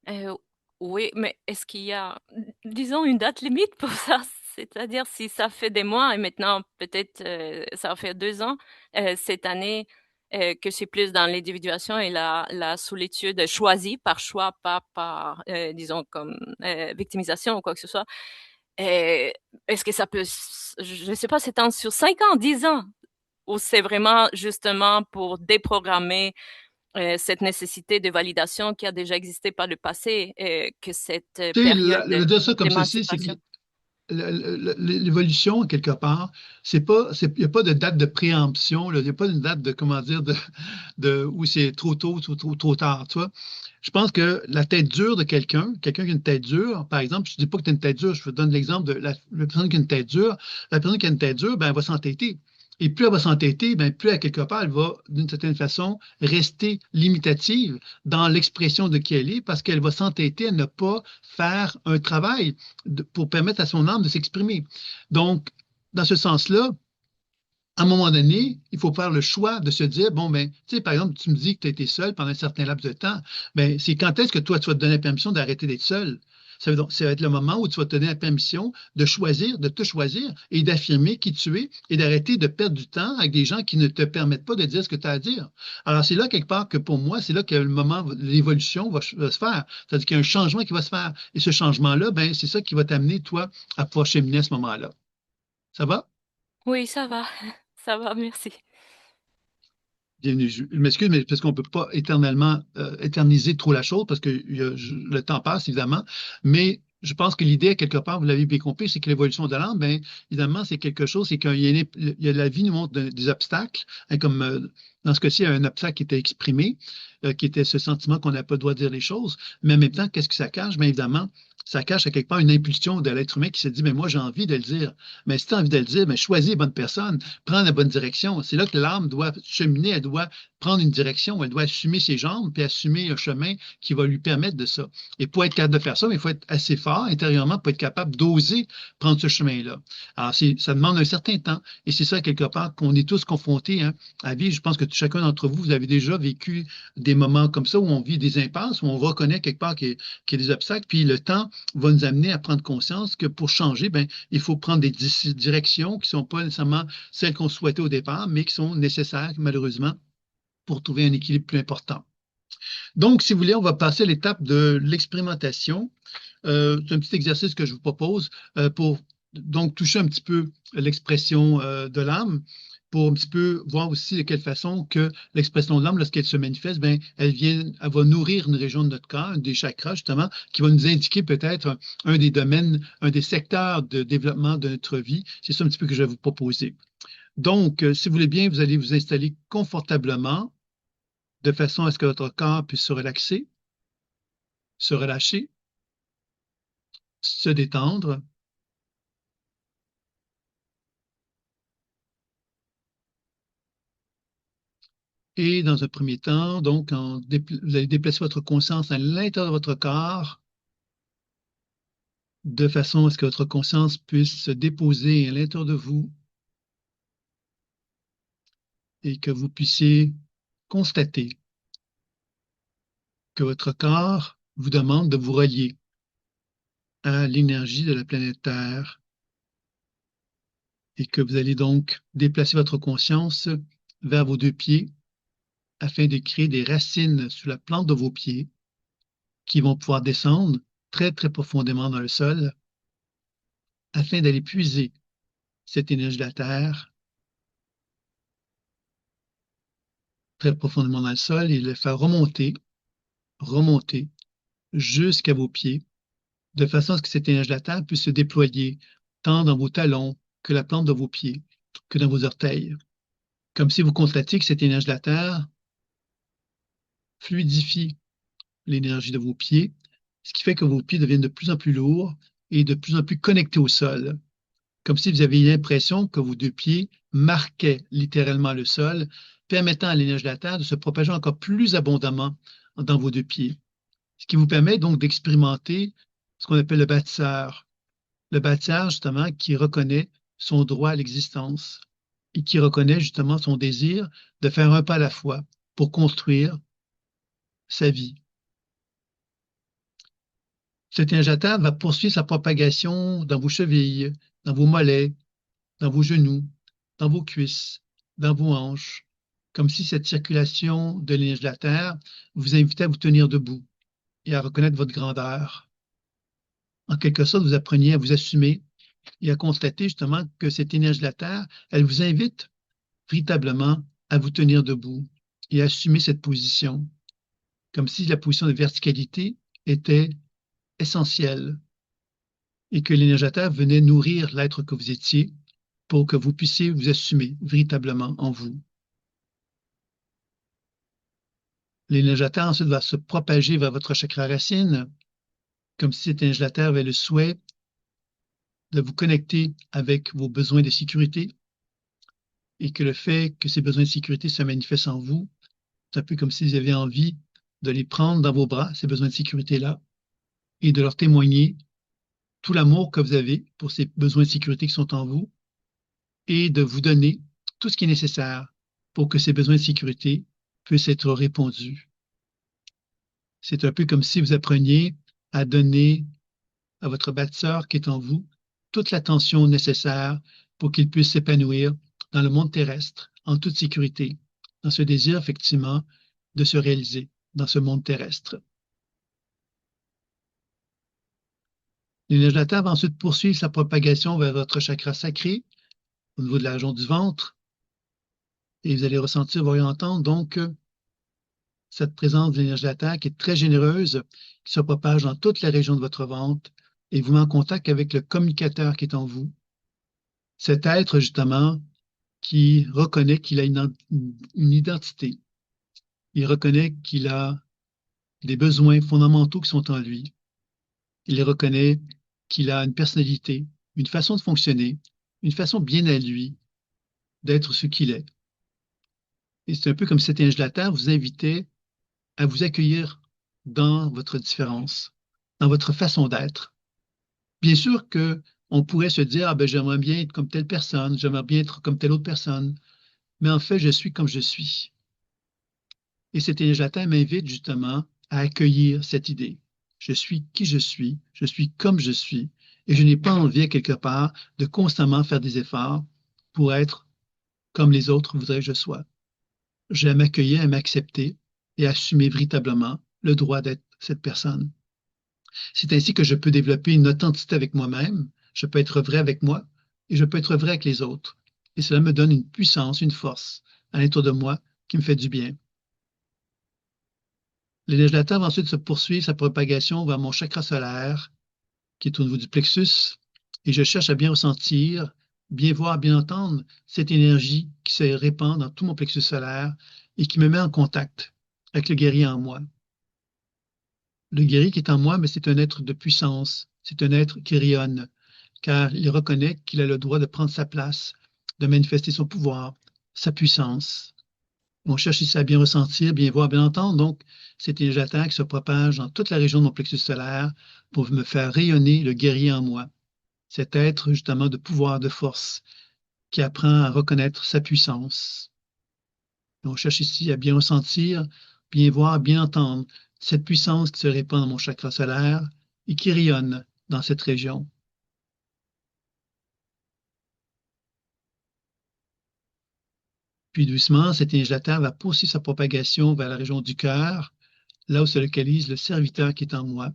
Euh, oui, mais est-ce qu'il y a, disons, une date limite pour ça? C'est-à-dire si ça fait des mois et maintenant peut-être ça va faire 2 ans cette année que c'est plus dans l'individuation et la solitude choisie par choix, pas par, disons, comme victimisation ou quoi que ce soit. Euh, Est-ce que ça peut, je ne sais pas, s'étendre sur 5 ans, 10 ans, ou c'est vraiment justement pour déprogrammer cette nécécité de validation qui a déjà existé par le passé, que cette Tu sais, période je veux dire ça comme ceci, c'est que d'émancipation. l'évolution, quelque part, il n'y a pas de date de préemption, là. Il n'y a pas une date de, comment dire, où c'est trop tôt, trop tard, tu vois. Je pense que la tête dure de quelqu'un qui a une tête dure, par exemple, je ne dis pas que tu as une tête dure, je te donne l'exemple de la personne qui a une tête dure. La personne qui a une tête dure, ben, elle va s'entêter. Et plus elle va s'entêter, ben, plus à quelque part, elle va, d'une certaine façon, rester limitative dans l'expression de qui elle est, parce qu'elle va s'entêter à ne pas faire un travail pour permettre à son âme de s'exprimer. Donc, dans ce sens-là, à un moment donné, il faut faire le choix de se dire, bon, ben, tu sais, par exemple, tu me dis que tu as été seul pendant un certain laps de temps, ben, c'est quand est-ce que toi, tu vas te donner la permission d'arrêter d'être seul? Ça va être le moment où tu vas te donner la permission de choisir, de te choisir et d'affirmer qui tu es et d'arrêter de perdre du temps avec des gens qui ne te permettent pas de dire ce que tu as à dire. Alors, c'est là, quelque part, que pour moi, c'est là que le moment, l'évolution va se faire. C'est-à-dire qu'il y a un changement qui va se faire. Et ce changement-là, ben, c'est ça qui va t'amener, toi, à pouvoir cheminer à ce moment-là. Ça va? Oui, ça va. Ça va, merci. Bienvenue. Je m'excuse, mais parce qu'on ne peut pas éternellement éterniser trop la chose, parce que le temps passe, évidemment. Mais je pense que l'idée, quelque part, vous l'avez bien compris, c'est que l'évolution de l'âme, bien, évidemment, c'est quelque chose, c'est qu'il y a la vie nous montre des obstacles, hein, comme dans ce cas-ci, il y a un obstacle qui était exprimé, qui était ce sentiment qu'on n'a pas le droit de dire les choses. Mais en même temps, qu'est-ce que ça cache? Bien, évidemment, ça cache à quelque part une impulsion de l'être humain qui se dit, mais moi, j'ai envie de le dire. Mais si tu as envie de le dire, mais choisis les bonnes personnes, prends la bonne direction. C'est là que l'âme doit cheminer, elle doit prendre une direction, elle doit assumer ses jambes, puis assumer un chemin qui va lui permettre de ça. Et pour être capable de faire ça, il faut être assez fort intérieurement pour être capable d'oser prendre ce chemin-là. Alors, ça demande un certain temps, et c'est ça, quelque part, qu'on est tous confrontés, hein, à vivre. Je pense que chacun d'entre vous, vous avez déjà vécu des moments comme ça où on vit des impasses, où on reconnaît quelque part qu'il y a des obstacles, puis le temps va nous amener à prendre conscience que pour changer, ben, il faut prendre des directions qui ne sont pas nécessairement celles qu'on souhaitait au départ, mais qui sont nécessaires, malheureusement, pour trouver un équilibre plus important. Donc, si vous voulez, on va passer à l'étape de l'expérimentation. C'est un petit exercice que je vous propose pour donc toucher un petit peu l'expression de l'âme, pour un petit peu voir aussi de quelle façon que l'expression de l'âme, lorsqu'elle se manifeste, ben, elle va nourrir une région de notre corps, des chakras, justement, qui va nous indiquer peut-être un des domaines, un des secteurs de développement de notre vie. C'est ça un petit peu que je vais vous proposer. Donc, si vous voulez bien, vous allez vous installer confortablement de façon à ce que votre corps puisse se relaxer, se relâcher, se détendre. Et dans un premier temps, donc, vous allez déplacer votre conscience à l'intérieur de votre corps de façon à ce que votre conscience puisse se déposer à l'intérieur de vous et que vous puissiez constater que votre corps vous demande de vous relier à l'énergie de la planète Terre et que vous allez donc déplacer votre conscience vers vos deux pieds afin de créer des racines sous la plante de vos pieds qui vont pouvoir descendre très, très profondément dans le sol afin d'aller puiser cette énergie de la Terre très profondément dans le sol et le faire remonter jusqu'à vos pieds, de façon à ce que cette énergie de la Terre puisse se déployer tant dans vos talons que la plante de vos pieds, que dans vos orteils. Comme si vous constatiez que cette énergie de la Terre fluidifie l'énergie de vos pieds, ce qui fait que vos pieds deviennent de plus en plus lourds et de plus en plus connectés au sol, comme si vous aviez l'impression que vos deux pieds marquaient littéralement le sol, permettant à l'énergie de la Terre de se propager encore plus abondamment dans vos deux pieds. Ce qui vous permet donc d'expérimenter ce qu'on appelle le bâtisseur. Le bâtisseur, justement, qui reconnaît son droit à l'existence et qui reconnaît justement son désir de faire un pas à la fois pour construire sa vie. Cet énergie de la Terre va poursuivre sa propagation dans vos chevilles, dans vos mollets, dans vos genoux, dans vos cuisses, dans vos hanches, comme si cette circulation de l'énergie de la Terre vous invitait à vous tenir debout et à reconnaître votre grandeur. En quelque sorte, vous appreniez à vous assumer et à constater justement que cette énergie de la Terre, elle vous invite véritablement à vous tenir debout et à assumer cette position, comme si la position de verticalité était essentielle et que l'énergie de la Terre venait nourrir l'être que vous étiez pour que vous puissiez vous assumer véritablement en vous. L'énergie de la Terre ensuite va se propager vers votre chakra racine, comme si cette énergie de la Terre avait le souhait de vous connecter avec vos besoins de sécurité et que le fait que ces besoins de sécurité se manifestent en vous, c'est un peu comme si vous aviez envie de les prendre dans vos bras, ces besoins de sécurité-là, et de leur témoigner tout l'amour que vous avez pour ces besoins de sécurité qui sont en vous et de vous donner tout ce qui est nécessaire pour que ces besoins de sécurité puissent être répondus. C'est un peu comme si vous appreniez à donner à votre bâtisseur qui est en vous toute l'attention nécessaire pour qu'il puisse s'épanouir dans le monde terrestre en toute sécurité, dans ce désir effectivement de se réaliser dans ce monde terrestre. L'énergie de la Terre va ensuite poursuivre sa propagation vers votre chakra sacré au niveau de la région du ventre et vous allez ressentir, voir et entendre donc cette présence de l'énergie de la Terre qui est très généreuse, qui se propage dans toute la région de votre ventre et vous met en contact avec le communicateur qui est en vous. Cet être, justement, qui reconnaît qu'il a une identité. Il reconnaît qu'il a des besoins fondamentaux qui sont en lui. Il reconnaît qu'il a une personnalité, une façon de fonctionner, une façon bien à lui d'être ce qu'il est. Et c'est un peu comme si cette énergie de la Terre vous invitait à vous accueillir dans votre différence, dans votre façon d'être. Bien sûr qu'on pourrait se dire, ah ben, j'aimerais bien être comme telle personne, j'aimerais bien être comme telle autre personne, mais en fait, je suis comme je suis. Et cette énergie de la Terre m'invite justement à accueillir cette idée. Je suis qui je suis comme je suis, et je n'ai pas envie, à quelque part, de constamment faire des efforts pour être comme les autres voudraient que je sois. J'ai à m'accueillir, à m'accepter et à assumer véritablement le droit d'être cette personne. C'est ainsi que je peux développer une authenticité avec moi-même, je peux être vrai avec moi et je peux être vrai avec les autres. Et cela me donne une puissance, une force à l'intérieur de moi qui me fait du bien. L'énergie de la Terre va ensuite se poursuivre sa propagation vers mon chakra solaire, qui est au niveau du plexus, et je cherche à bien ressentir, bien voir, bien entendre cette énergie qui se répand dans tout mon plexus solaire et qui me met en contact avec le guerrier en moi. Le guerrier qui est en moi, mais c'est un être de puissance, c'est un être qui rayonne, car il reconnaît qu'il a le droit de prendre sa place, de manifester son pouvoir, sa puissance. On cherche ici à bien ressentir, bien voir, bien entendre, donc cette énergie de la Terre qui se propage dans toute la région de mon plexus solaire pour me faire rayonner le guerrier en moi, cet être justement de pouvoir, de force, qui apprend à reconnaître sa puissance. On cherche ici à bien ressentir, bien voir, bien entendre cette puissance qui se répand dans mon chakra solaire et qui rayonne dans cette région. Puis doucement, cette énergie de la Terre va poursuivre sa propagation vers la région du cœur, là où se localise le serviteur qui est en moi.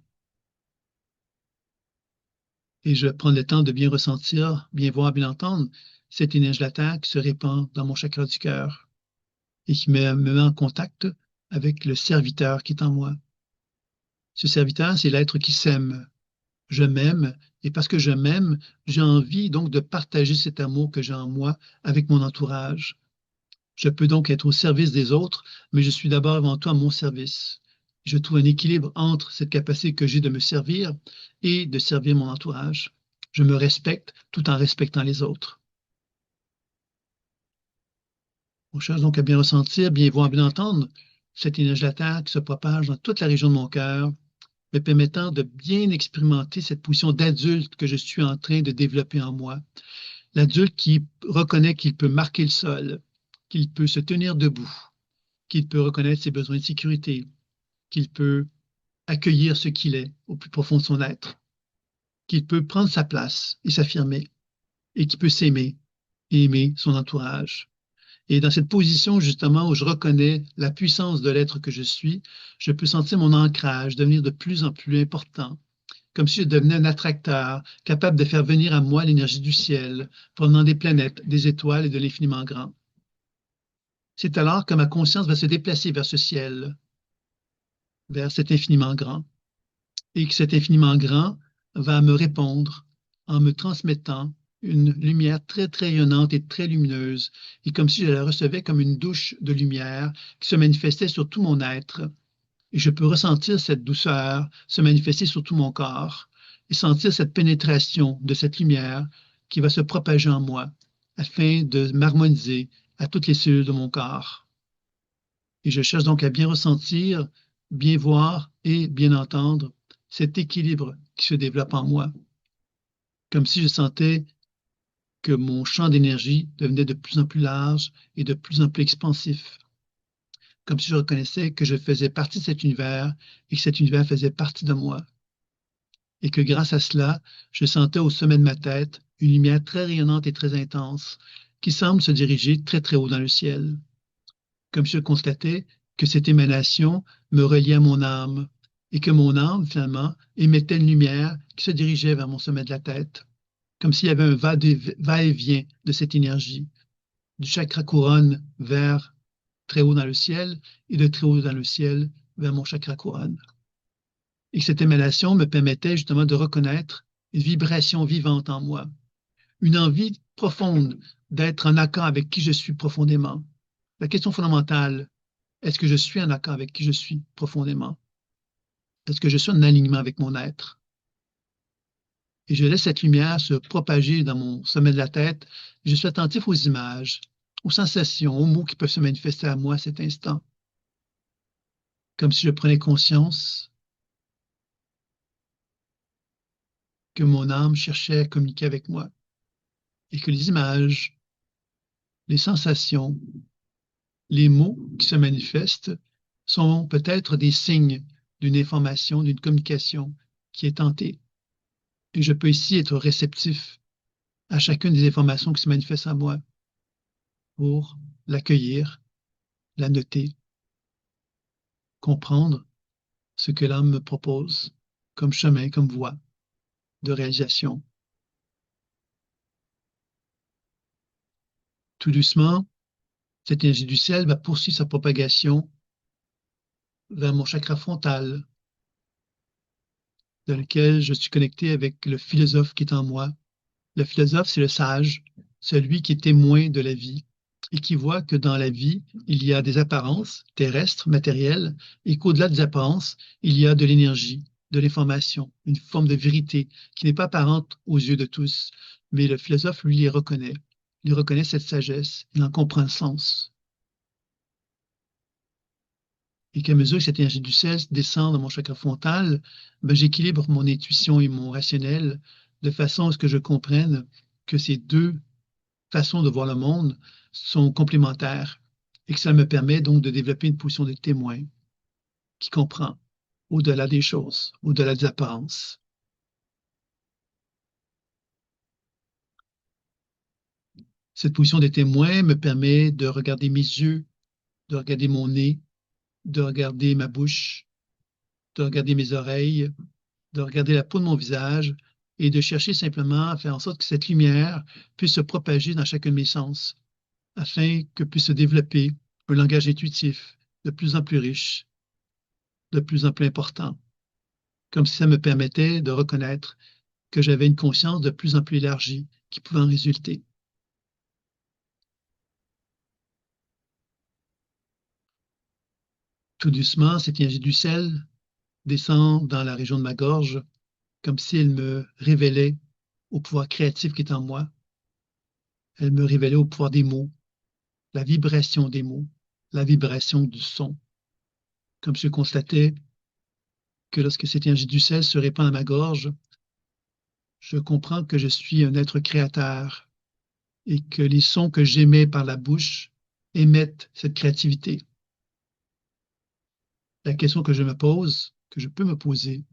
Et je prends le temps de bien ressentir, bien voir, bien entendre cette énergie de la Terre qui se répand dans mon chakra du cœur et qui me met en contact avec le serviteur qui est en moi. Ce serviteur, c'est l'être qui s'aime. Je m'aime, et parce que je m'aime, j'ai envie donc de partager cet amour que j'ai en moi avec mon entourage. Je peux donc être au service des autres, mais je suis d'abord avant tout à mon service. Je trouve un équilibre entre cette capacité que j'ai de me servir et de servir mon entourage. Je me respecte tout en respectant les autres. On cherche donc à bien ressentir, bien voir, bien entendre cette énergie de la Terre qui se propage dans toute la région de mon cœur, me permettant de bien expérimenter cette position d'adulte que je suis en train de développer en moi. L'adulte qui reconnaît qu'il peut marquer le sol, qu'il peut se tenir debout, qu'il peut reconnaître ses besoins de sécurité, qu'il peut accueillir ce qu'il est au plus profond de son être, qu'il peut prendre sa place et s'affirmer, et qui peut s'aimer et aimer son entourage. Et dans cette position, justement, où je reconnais la puissance de l'être que je suis, je peux sentir mon ancrage devenir de plus en plus important, comme si je devenais un attracteur, capable de faire venir à moi l'énergie du ciel, provenant des planètes, des étoiles et de l'infiniment grand. C'est alors que ma conscience va se déplacer vers ce ciel, vers cet infiniment grand, et que cet infiniment grand va me répondre en me transmettant une lumière très, très rayonnante et très lumineuse, et comme si je la recevais comme une douche de lumière qui se manifestait sur tout mon être. Et je peux ressentir cette douceur se manifester sur tout mon corps et sentir cette pénétration de cette lumière qui va se propager en moi afin de m'harmoniser à toutes les cellules de mon corps. Et je cherche donc à bien ressentir, bien voir et bien entendre cet équilibre qui se développe en moi, comme si je sentais que mon champ d'énergie devenait de plus en plus large et de plus en plus expansif, comme si je reconnaissais que je faisais partie de cet univers et que cet univers faisait partie de moi, et que grâce à cela, je sentais au sommet de ma tête une lumière très rayonnante et très intense qui semble se diriger très très haut dans le ciel, comme si je constatais que cette émanation me reliait à mon âme et que mon âme, finalement, émettait une lumière qui se dirigeait vers mon sommet de la tête, comme s'il y avait un va-et-vient de cette énergie, du chakra couronne vers très haut dans le ciel et de très haut dans le ciel vers mon chakra couronne. Et que cette émanation me permettait justement de reconnaître une vibration vivante en moi, une envie profonde d'être en accord avec qui je suis profondément. La question fondamentale, est-ce que je suis en accord avec qui je suis profondément? Est-ce que je suis en alignement avec mon être? Et je laisse cette lumière se propager dans mon sommet de la tête. Je suis attentif aux images, aux sensations, aux mots qui peuvent se manifester à moi à cet instant. Comme si je prenais conscience que mon âme cherchait à communiquer avec moi et que les images, les sensations, les mots qui se manifestent sont peut-être des signes d'une information, d'une communication qui est tentée. Et je peux ici être réceptif à chacune des informations qui se manifestent à moi pour l'accueillir, la noter, comprendre ce que l'âme me propose comme chemin, comme voie de réalisation. Tout doucement, cette énergie du ciel va poursuivre sa propagation vers mon chakra frontal, dans lequel je suis connecté avec le philosophe qui est en moi. Le philosophe, c'est le sage, celui qui est témoin de la vie et qui voit que dans la vie, il y a des apparences terrestres, matérielles, et qu'au-delà des apparences, il y a de l'énergie, de l'information, une forme de vérité qui n'est pas apparente aux yeux de tous. Mais le philosophe, lui, les reconnaît. Il reconnaît cette sagesse, il en comprend le sens. Et qu'à mesure que cette énergie du ciel descend dans mon chakra frontal, ben, j'équilibre mon intuition et mon rationnel de façon à ce que je comprenne que ces deux façons de voir le monde sont complémentaires et que ça me permet donc de développer une position de témoin qui comprend au-delà des choses, au-delà des apparences. Cette position de témoin me permet de regarder mes yeux, de regarder mon nez, de regarder ma bouche, de regarder mes oreilles, de regarder la peau de mon visage et de chercher simplement à faire en sorte que cette lumière puisse se propager dans chacun de mes sens, afin que puisse se développer un langage intuitif de plus en plus riche, de plus en plus important, comme si ça me permettait de reconnaître que j'avais une conscience de plus en plus élargie qui pouvait en résulter. Tout doucement, cette énergie du ciel descend dans la région de ma gorge, comme si elle me révélait au pouvoir créatif qui est en moi. Elle me révélait au pouvoir des mots, la vibration des mots, la vibration du son. Comme je constatais que lorsque cette énergie du sel se répand à ma gorge, je comprends que je suis un être créateur et que les sons que j'émets par la bouche émettent cette créativité. La question que je me pose, que je peux me poser,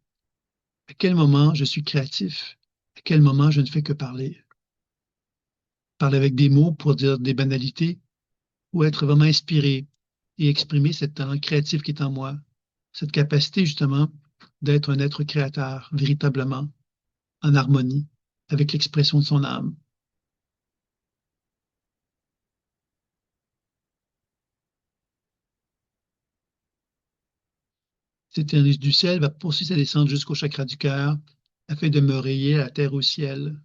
à quel moment je suis créatif? À quel moment je ne fais que parler? Parler avec des mots pour dire des banalités ou être vraiment inspiré et exprimer cet talent créatif qui est en moi, cette capacité justement d'être un être créateur véritablement en harmonie avec l'expression de son âme. Cette énergie du ciel va poursuivre sa descente jusqu'au chakra du cœur afin de me rayer à la terre au ciel,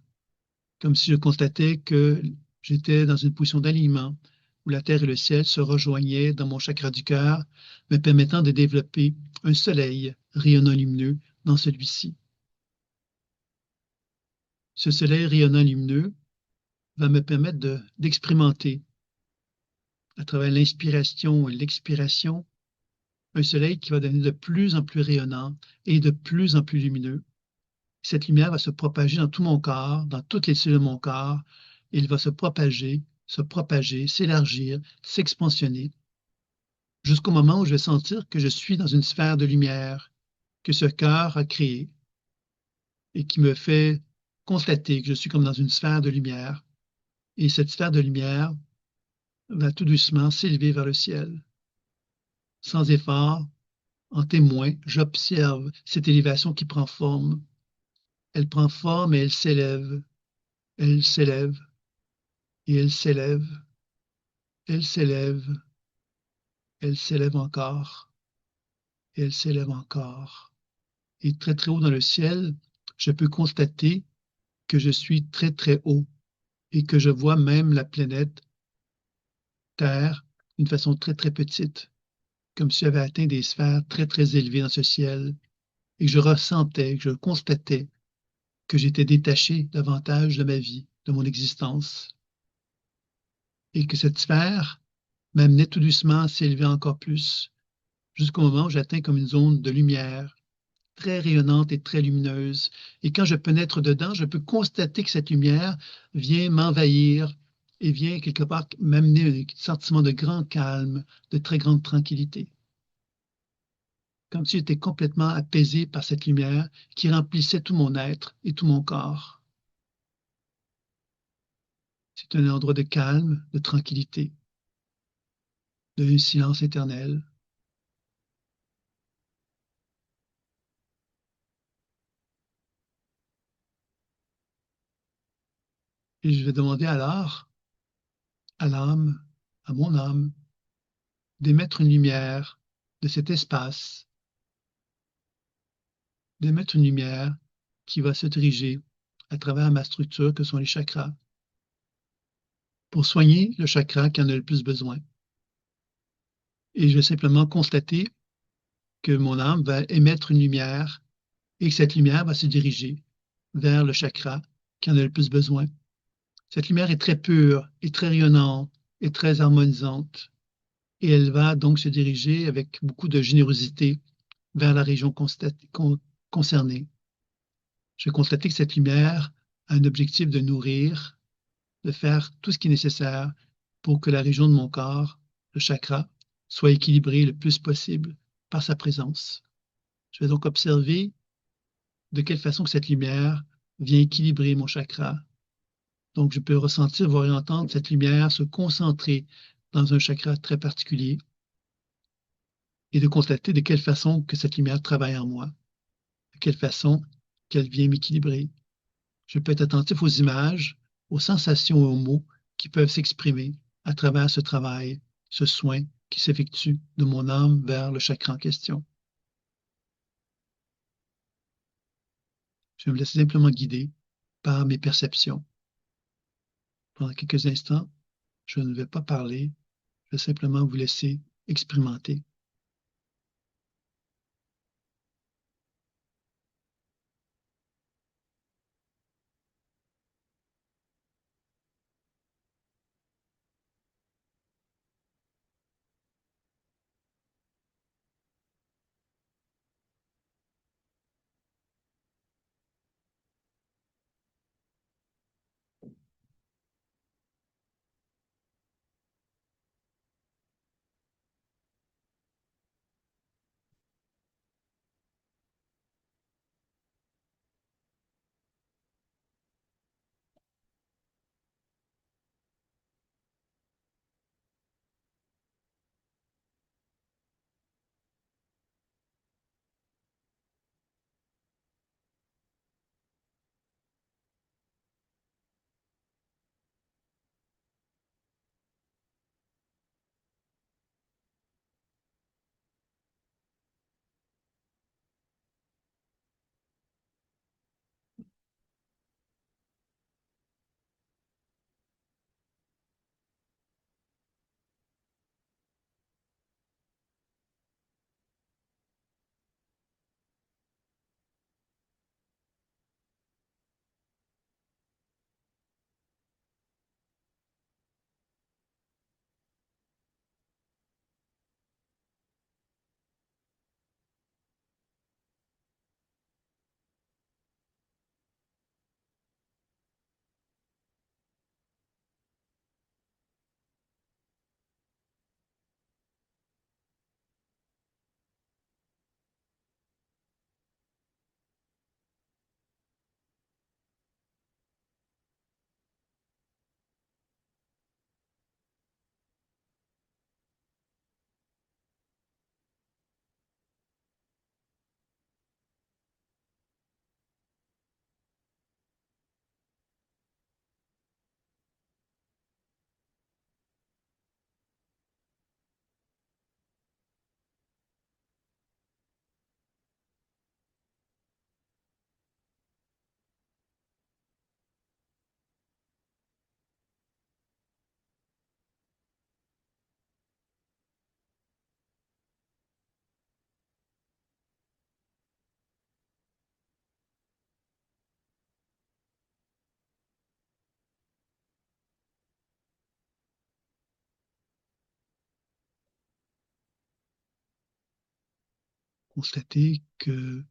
comme si je constatais que j'étais dans une position d'alignement où la terre et le ciel se rejoignaient dans mon chakra du cœur, me permettant de développer un soleil rayonnant lumineux dans celui-ci. Ce soleil rayonnant lumineux va me permettre d'expérimenter à travers l'inspiration et l'expiration un soleil qui va devenir de plus en plus rayonnant et de plus en plus lumineux. Cette lumière va se propager dans tout mon corps, dans toutes les cellules de mon corps, et il va se propager, s'élargir, s'expansionner, jusqu'au moment où je vais sentir que je suis dans une sphère de lumière que ce cœur a créée et qui me fait constater que je suis comme dans une sphère de lumière. Et cette sphère de lumière va tout doucement s'élever vers le ciel. Sans effort, en témoin, j'observe cette élévation qui prend forme. Elle prend forme et elle s'élève, et elle s'élève, elle s'élève, elle s'élève encore, et elle s'élève encore. Et très très haut dans le ciel, je peux constater que je suis très très haut et que je vois même la planète Terre d'une façon très très petite, comme si j'avais atteint des sphères très très élevées dans ce ciel et que je ressentais, que je constatais que j'étais détaché davantage de ma vie, de mon existence, et que cette sphère m'amenait tout doucement à s'élever encore plus, jusqu'au moment où j'atteins comme une zone de lumière, très rayonnante et très lumineuse. Et quand je pénètre dedans, je peux constater que cette lumière vient m'envahir et vient quelque part m'amener un sentiment de grand calme, de très grande tranquillité. Comme si j'étais complètement apaisé par cette lumière qui remplissait tout mon être et tout mon corps. C'est un endroit de calme, de tranquillité, de silence éternel. Et je vais demander alors à l'âme, à mon âme, d'émettre une lumière de cet espace, d'émettre une lumière qui va se diriger à travers ma structure que sont les chakras, pour soigner le chakra qui en a le plus besoin. Et je vais simplement constater que mon âme va émettre une lumière et que cette lumière va se diriger vers le chakra qui en a le plus besoin. Cette lumière est très pure et très rayonnante et très harmonisante. Et elle va donc se diriger avec beaucoup de générosité vers la région concernée. Je vais constater que cette lumière a un objectif de nourrir, de faire tout ce qui est nécessaire pour que la région de mon corps, le chakra, soit équilibrée le plus possible par sa présence. Je vais donc observer de quelle façon que cette lumière vient équilibrer mon chakra. Donc, je peux ressentir, voir et entendre cette lumière se concentrer dans un chakra très particulier et de constater de quelle façon que cette lumière travaille en moi, de quelle façon qu'elle vient m'équilibrer. Je peux être attentif aux images, aux sensations et aux mots qui peuvent s'exprimer à travers ce travail, ce soin qui s'effectue de mon âme vers le chakra en question. Je vais me laisser simplement guider par mes perceptions. Pendant quelques instants, je ne vais pas parler, je vais simplement vous laisser expérimenter. constatez que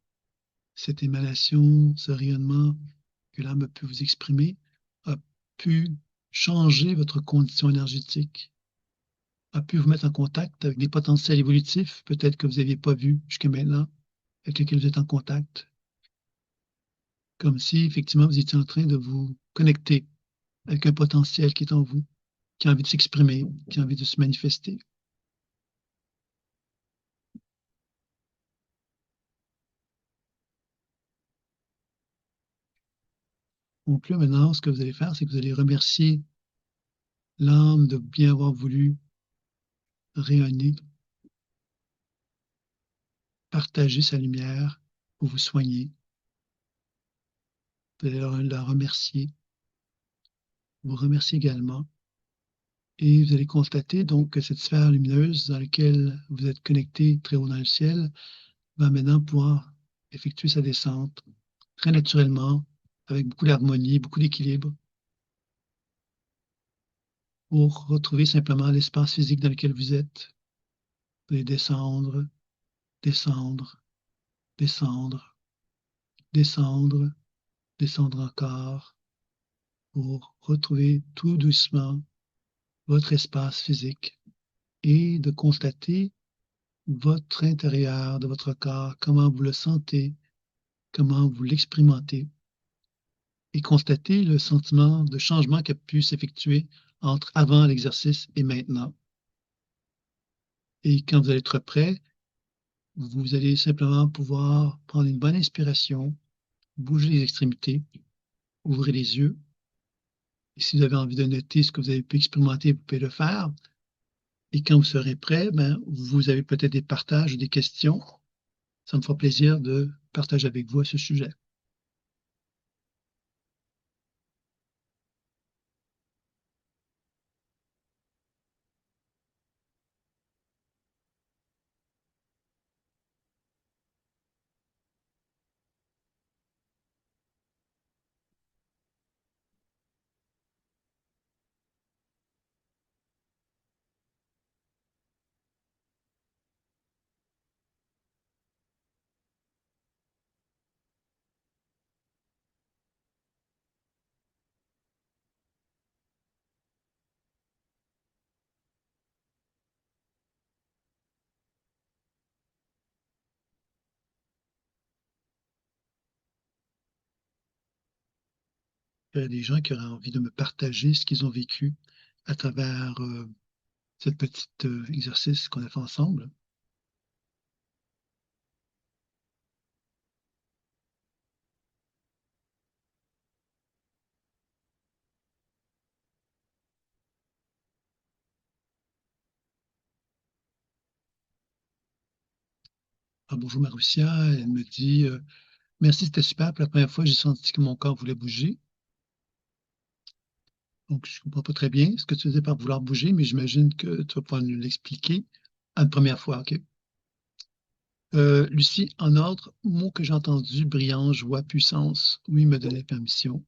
cette émanation, ce rayonnement que l'âme a pu vous exprimer, a pu changer votre condition énergétique, a pu vous mettre en contact avec des potentiels évolutifs, peut-être que vous n'aviez pas vus jusqu'à maintenant, avec lesquels vous êtes en contact. Comme si, effectivement, vous étiez en train de vous connecter avec un potentiel qui est en vous, qui a envie de s'exprimer, qui a envie de se manifester. Donc là, maintenant, ce que vous allez faire, c'est que vous allez remercier l'âme de bien avoir voulu rayonner, partager sa lumière pour vous soigner. Vous allez la remercier, vous remercier également. Et vous allez constater donc que cette sphère lumineuse dans laquelle vous êtes connecté très haut dans le ciel va maintenant pouvoir effectuer sa descente très naturellement, avec beaucoup d'harmonie, beaucoup d'équilibre, pour retrouver simplement l'espace physique dans lequel vous êtes. Vous allez descendre, descendre, descendre, descendre, descendre encore, pour retrouver tout doucement votre espace physique et de constater votre intérieur de votre corps, comment vous le sentez, comment vous l'expérimentez, et constater le sentiment de changement qui a pu s'effectuer entre avant l'exercice et maintenant. Et quand vous allez être prêt, vous allez simplement pouvoir prendre une bonne inspiration, bouger les extrémités, ouvrir les yeux. Et si vous avez envie de noter ce que vous avez pu expérimenter, vous pouvez le faire. Et quand vous serez prêt, ben, vous avez peut-être des partages ou des questions. Ça me fera plaisir de partager avec vous à ce sujet. Il y a des gens qui auraient envie de me partager ce qu'ils ont vécu à travers cette petite exercice qu'on a fait ensemble. Ah, bonjour Marussia, elle me dit merci, c'était super. Pour la première fois, j'ai senti que mon corps voulait bouger. Donc, je ne comprends pas très bien ce que tu faisais par vouloir bouger, mais j'imagine que tu vas pouvoir nous l'expliquer à une première fois, OK? Lucie, en ordre, mot que j'ai entendu, brillant, joie, puissance. Oui, me donnait permission.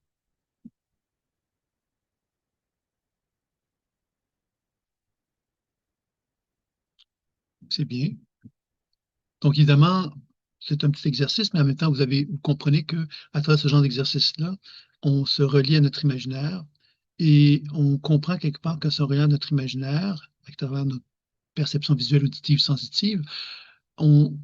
C'est bien. Donc, évidemment, c'est un petit exercice, mais en même temps, vous comprenez que à travers ce genre d'exercice-là, on se relie à notre imaginaire et on comprend quelque part que se relier à notre imaginaire, à travers notre perception visuelle, auditive, sensitive, on,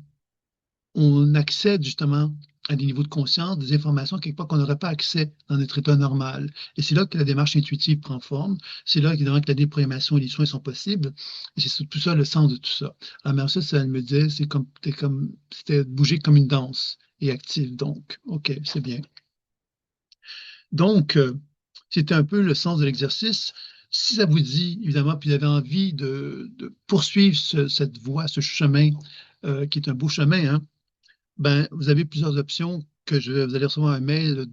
on accède justement à des niveaux de conscience, des informations quelque part qu'on n'aurait pas accès dans notre état normal. Et c'est là que la démarche intuitive prend forme. C'est là évidemment que la déprogrammation et les soins sont possibles. Et c'est tout ça le sens de tout ça. Alors, mais ça, elle me disait, c'était bouger comme une danse et active. Donc, OK, c'est bien. Donc, c'était un peu le sens de l'exercice. Si ça vous dit, évidemment, puis vous avez envie de poursuivre cette voie, ce chemin, qui est un beau chemin, hein, ben, vous avez plusieurs options vous allez recevoir un mail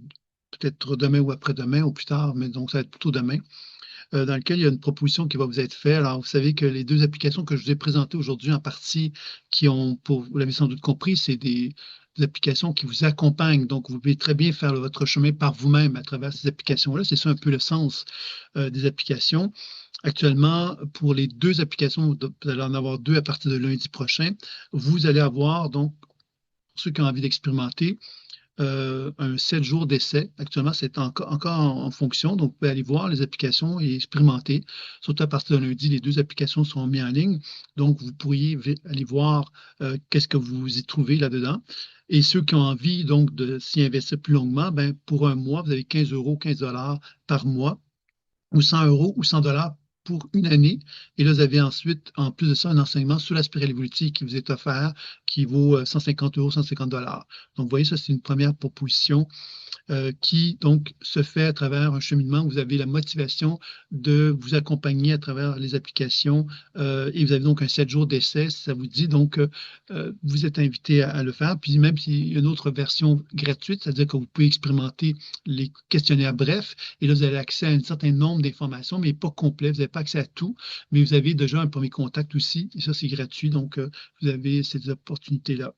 peut-être demain ou après-demain ou plus tard, mais donc ça va être plutôt demain, dans lequel il y a une proposition qui va vous être faite. Alors, vous savez que les deux applications que je vous ai présentées aujourd'hui en partie, vous l'avez sans doute compris, c'est des applications qui vous accompagnent. Donc, vous pouvez très bien faire votre chemin par vous-même à travers ces applications-là. C'est ça un peu le sens des applications. Actuellement, pour les deux applications, vous allez en avoir deux à partir de lundi prochain. Vous allez avoir donc ceux qui ont envie d'expérimenter, un 7 jours d'essai. Actuellement, c'est encore en fonction. Donc, vous pouvez aller voir les applications et expérimenter. Surtout à partir de lundi, les deux applications sont mises en ligne. Donc, vous pourriez aller voir qu'est-ce que vous y trouvez là-dedans. Et ceux qui ont envie donc de s'y investir plus longuement, ben, pour un mois, vous avez 15 euros, 15 dollars par mois, ou 100 euros ou 100 dollars pour une année. Et là, vous avez ensuite, en plus de ça, un enseignement sur la spirale évolutive qui vous est offert, qui vaut 150 euros, 150 dollars. Donc, vous voyez, ça, c'est une première proposition qui donc se fait à travers un cheminement où vous avez la motivation de vous accompagner à travers les applications et vous avez donc un 7 jours d'essai, si ça vous dit. Donc, vous êtes invité à le faire. Puis même s'il y a une autre version gratuite, c'est-à-dire que vous pouvez expérimenter les questionnaires brefs et là, vous avez accès à un certain nombre d'informations, mais pas complet. Vous n'avez pas accès à tout, mais vous avez déjà un premier contact aussi et ça, c'est gratuit. Donc, vous avez ces opportunités-là.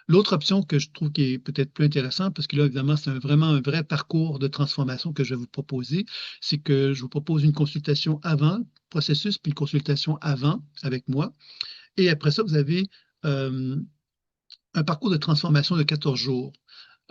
L'autre option que je trouve qui est peut-être plus intéressante, parce que là, évidemment, c'est vraiment un vrai parcours de transformation que je vais vous proposer, c'est que je vous propose une consultation avant processus, puis une consultation avant avec moi. Et après ça, vous avez un parcours de transformation de 14 jours.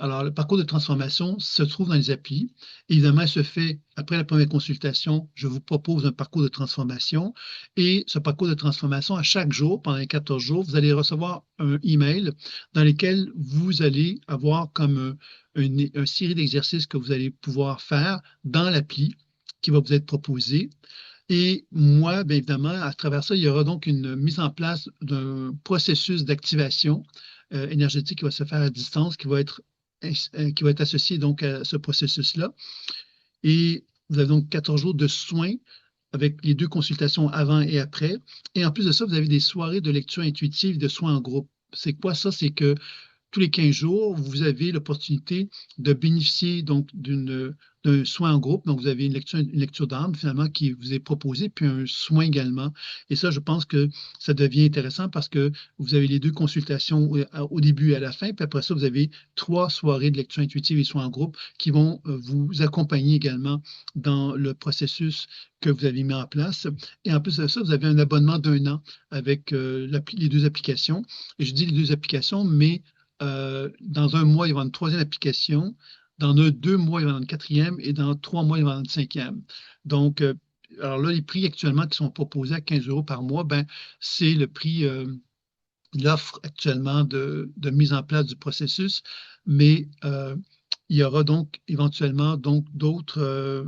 Alors, le parcours de transformation se trouve dans les applis. Évidemment, il se fait après la première consultation. Je vous propose un parcours de transformation. Et ce parcours de transformation, à chaque jour, pendant les 14 jours, vous allez recevoir un email dans lequel vous allez avoir comme une série d'exercices que vous allez pouvoir faire dans l'appli qui va vous être proposé. Et moi, bien évidemment, à travers ça, il y aura donc une mise en place d'un processus d'activation énergétique qui va se faire à distance, qui va être associé donc à ce processus-là. Et vous avez donc 14 jours de soins avec les deux consultations avant et après. Et en plus de ça, vous avez des soirées de lecture intuitive de soins en groupe. C'est quoi ça? C'est que tous les 15 jours, vous avez l'opportunité de bénéficier donc d'un soin en groupe. Donc, vous avez une lecture d'âme finalement qui vous est proposée, puis un soin également. Et ça, je pense que ça devient intéressant parce que vous avez les deux consultations au début et à la fin, puis après ça, vous avez 3 soirées de lecture intuitive et soins en groupe qui vont vous accompagner également dans le processus que vous avez mis en place. Et en plus de ça, vous avez un abonnement d'1 an avec les deux applications. Et je dis les deux applications, mais dans un mois, il va y avoir une troisième application. Dans 2 mois, il va y avoir une quatrième. Et dans 3 mois, il va y avoir une cinquième. Donc, alors là, les prix actuellement qui sont proposés à 15 euros par mois, ben, c'est le prix, l'offre actuellement de mise en place du processus. Mais il y aura donc éventuellement d'autres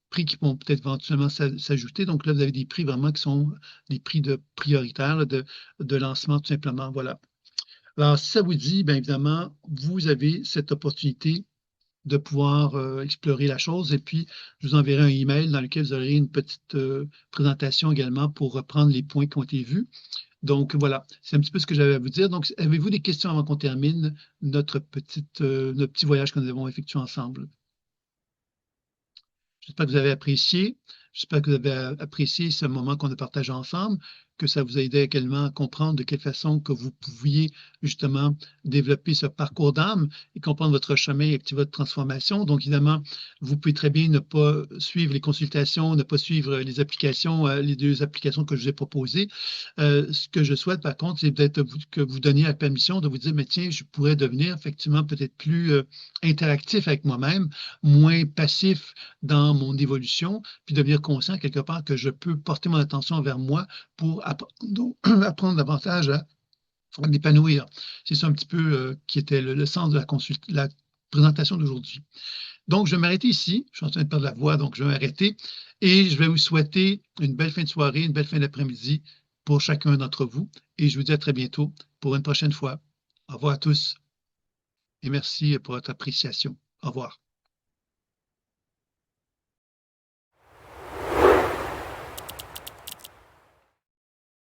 prix qui vont peut-être éventuellement s'ajouter. Donc là, vous avez des prix vraiment qui sont des prix prioritaires là, de lancement, tout simplement. Voilà. Alors, si ça vous dit, bien évidemment, vous avez cette opportunité de pouvoir explorer la chose. Et puis, je vous enverrai un email dans lequel vous aurez une petite présentation également pour reprendre les points qui ont été vus. Donc, voilà, c'est un petit peu ce que j'avais à vous dire. Donc, avez-vous des questions avant qu'on termine notre petit voyage que nous avons effectué ensemble? J'espère que vous avez apprécié. J'espère que vous avez apprécié ce moment qu'on a partagé ensemble, que ça vous a aidé également à comprendre de quelle façon que vous pouviez justement développer ce parcours d'âme et comprendre votre chemin et activer votre transformation. Donc, évidemment, vous pouvez très bien ne pas suivre les consultations, ne pas suivre les applications, les deux applications que je vous ai proposées. Ce que je souhaite, par contre, c'est peut-être que vous donniez la permission de vous dire, mais tiens, je pourrais devenir effectivement peut-être plus interactif avec moi-même, moins passif dans mon évolution, puis devenir conscient quelque part que je peux porter mon attention vers moi pour apprendre davantage à m'épanouir. C'est ça un petit peu qui était le sens de la présentation d'aujourd'hui. Donc, je vais m'arrêter ici. Je suis en train de perdre la voix, donc je vais m'arrêter. Et je vais vous souhaiter une belle fin de soirée, une belle fin d'après-midi pour chacun d'entre vous. Et je vous dis à très bientôt pour une prochaine fois. Au revoir à tous et merci pour votre appréciation. Au revoir.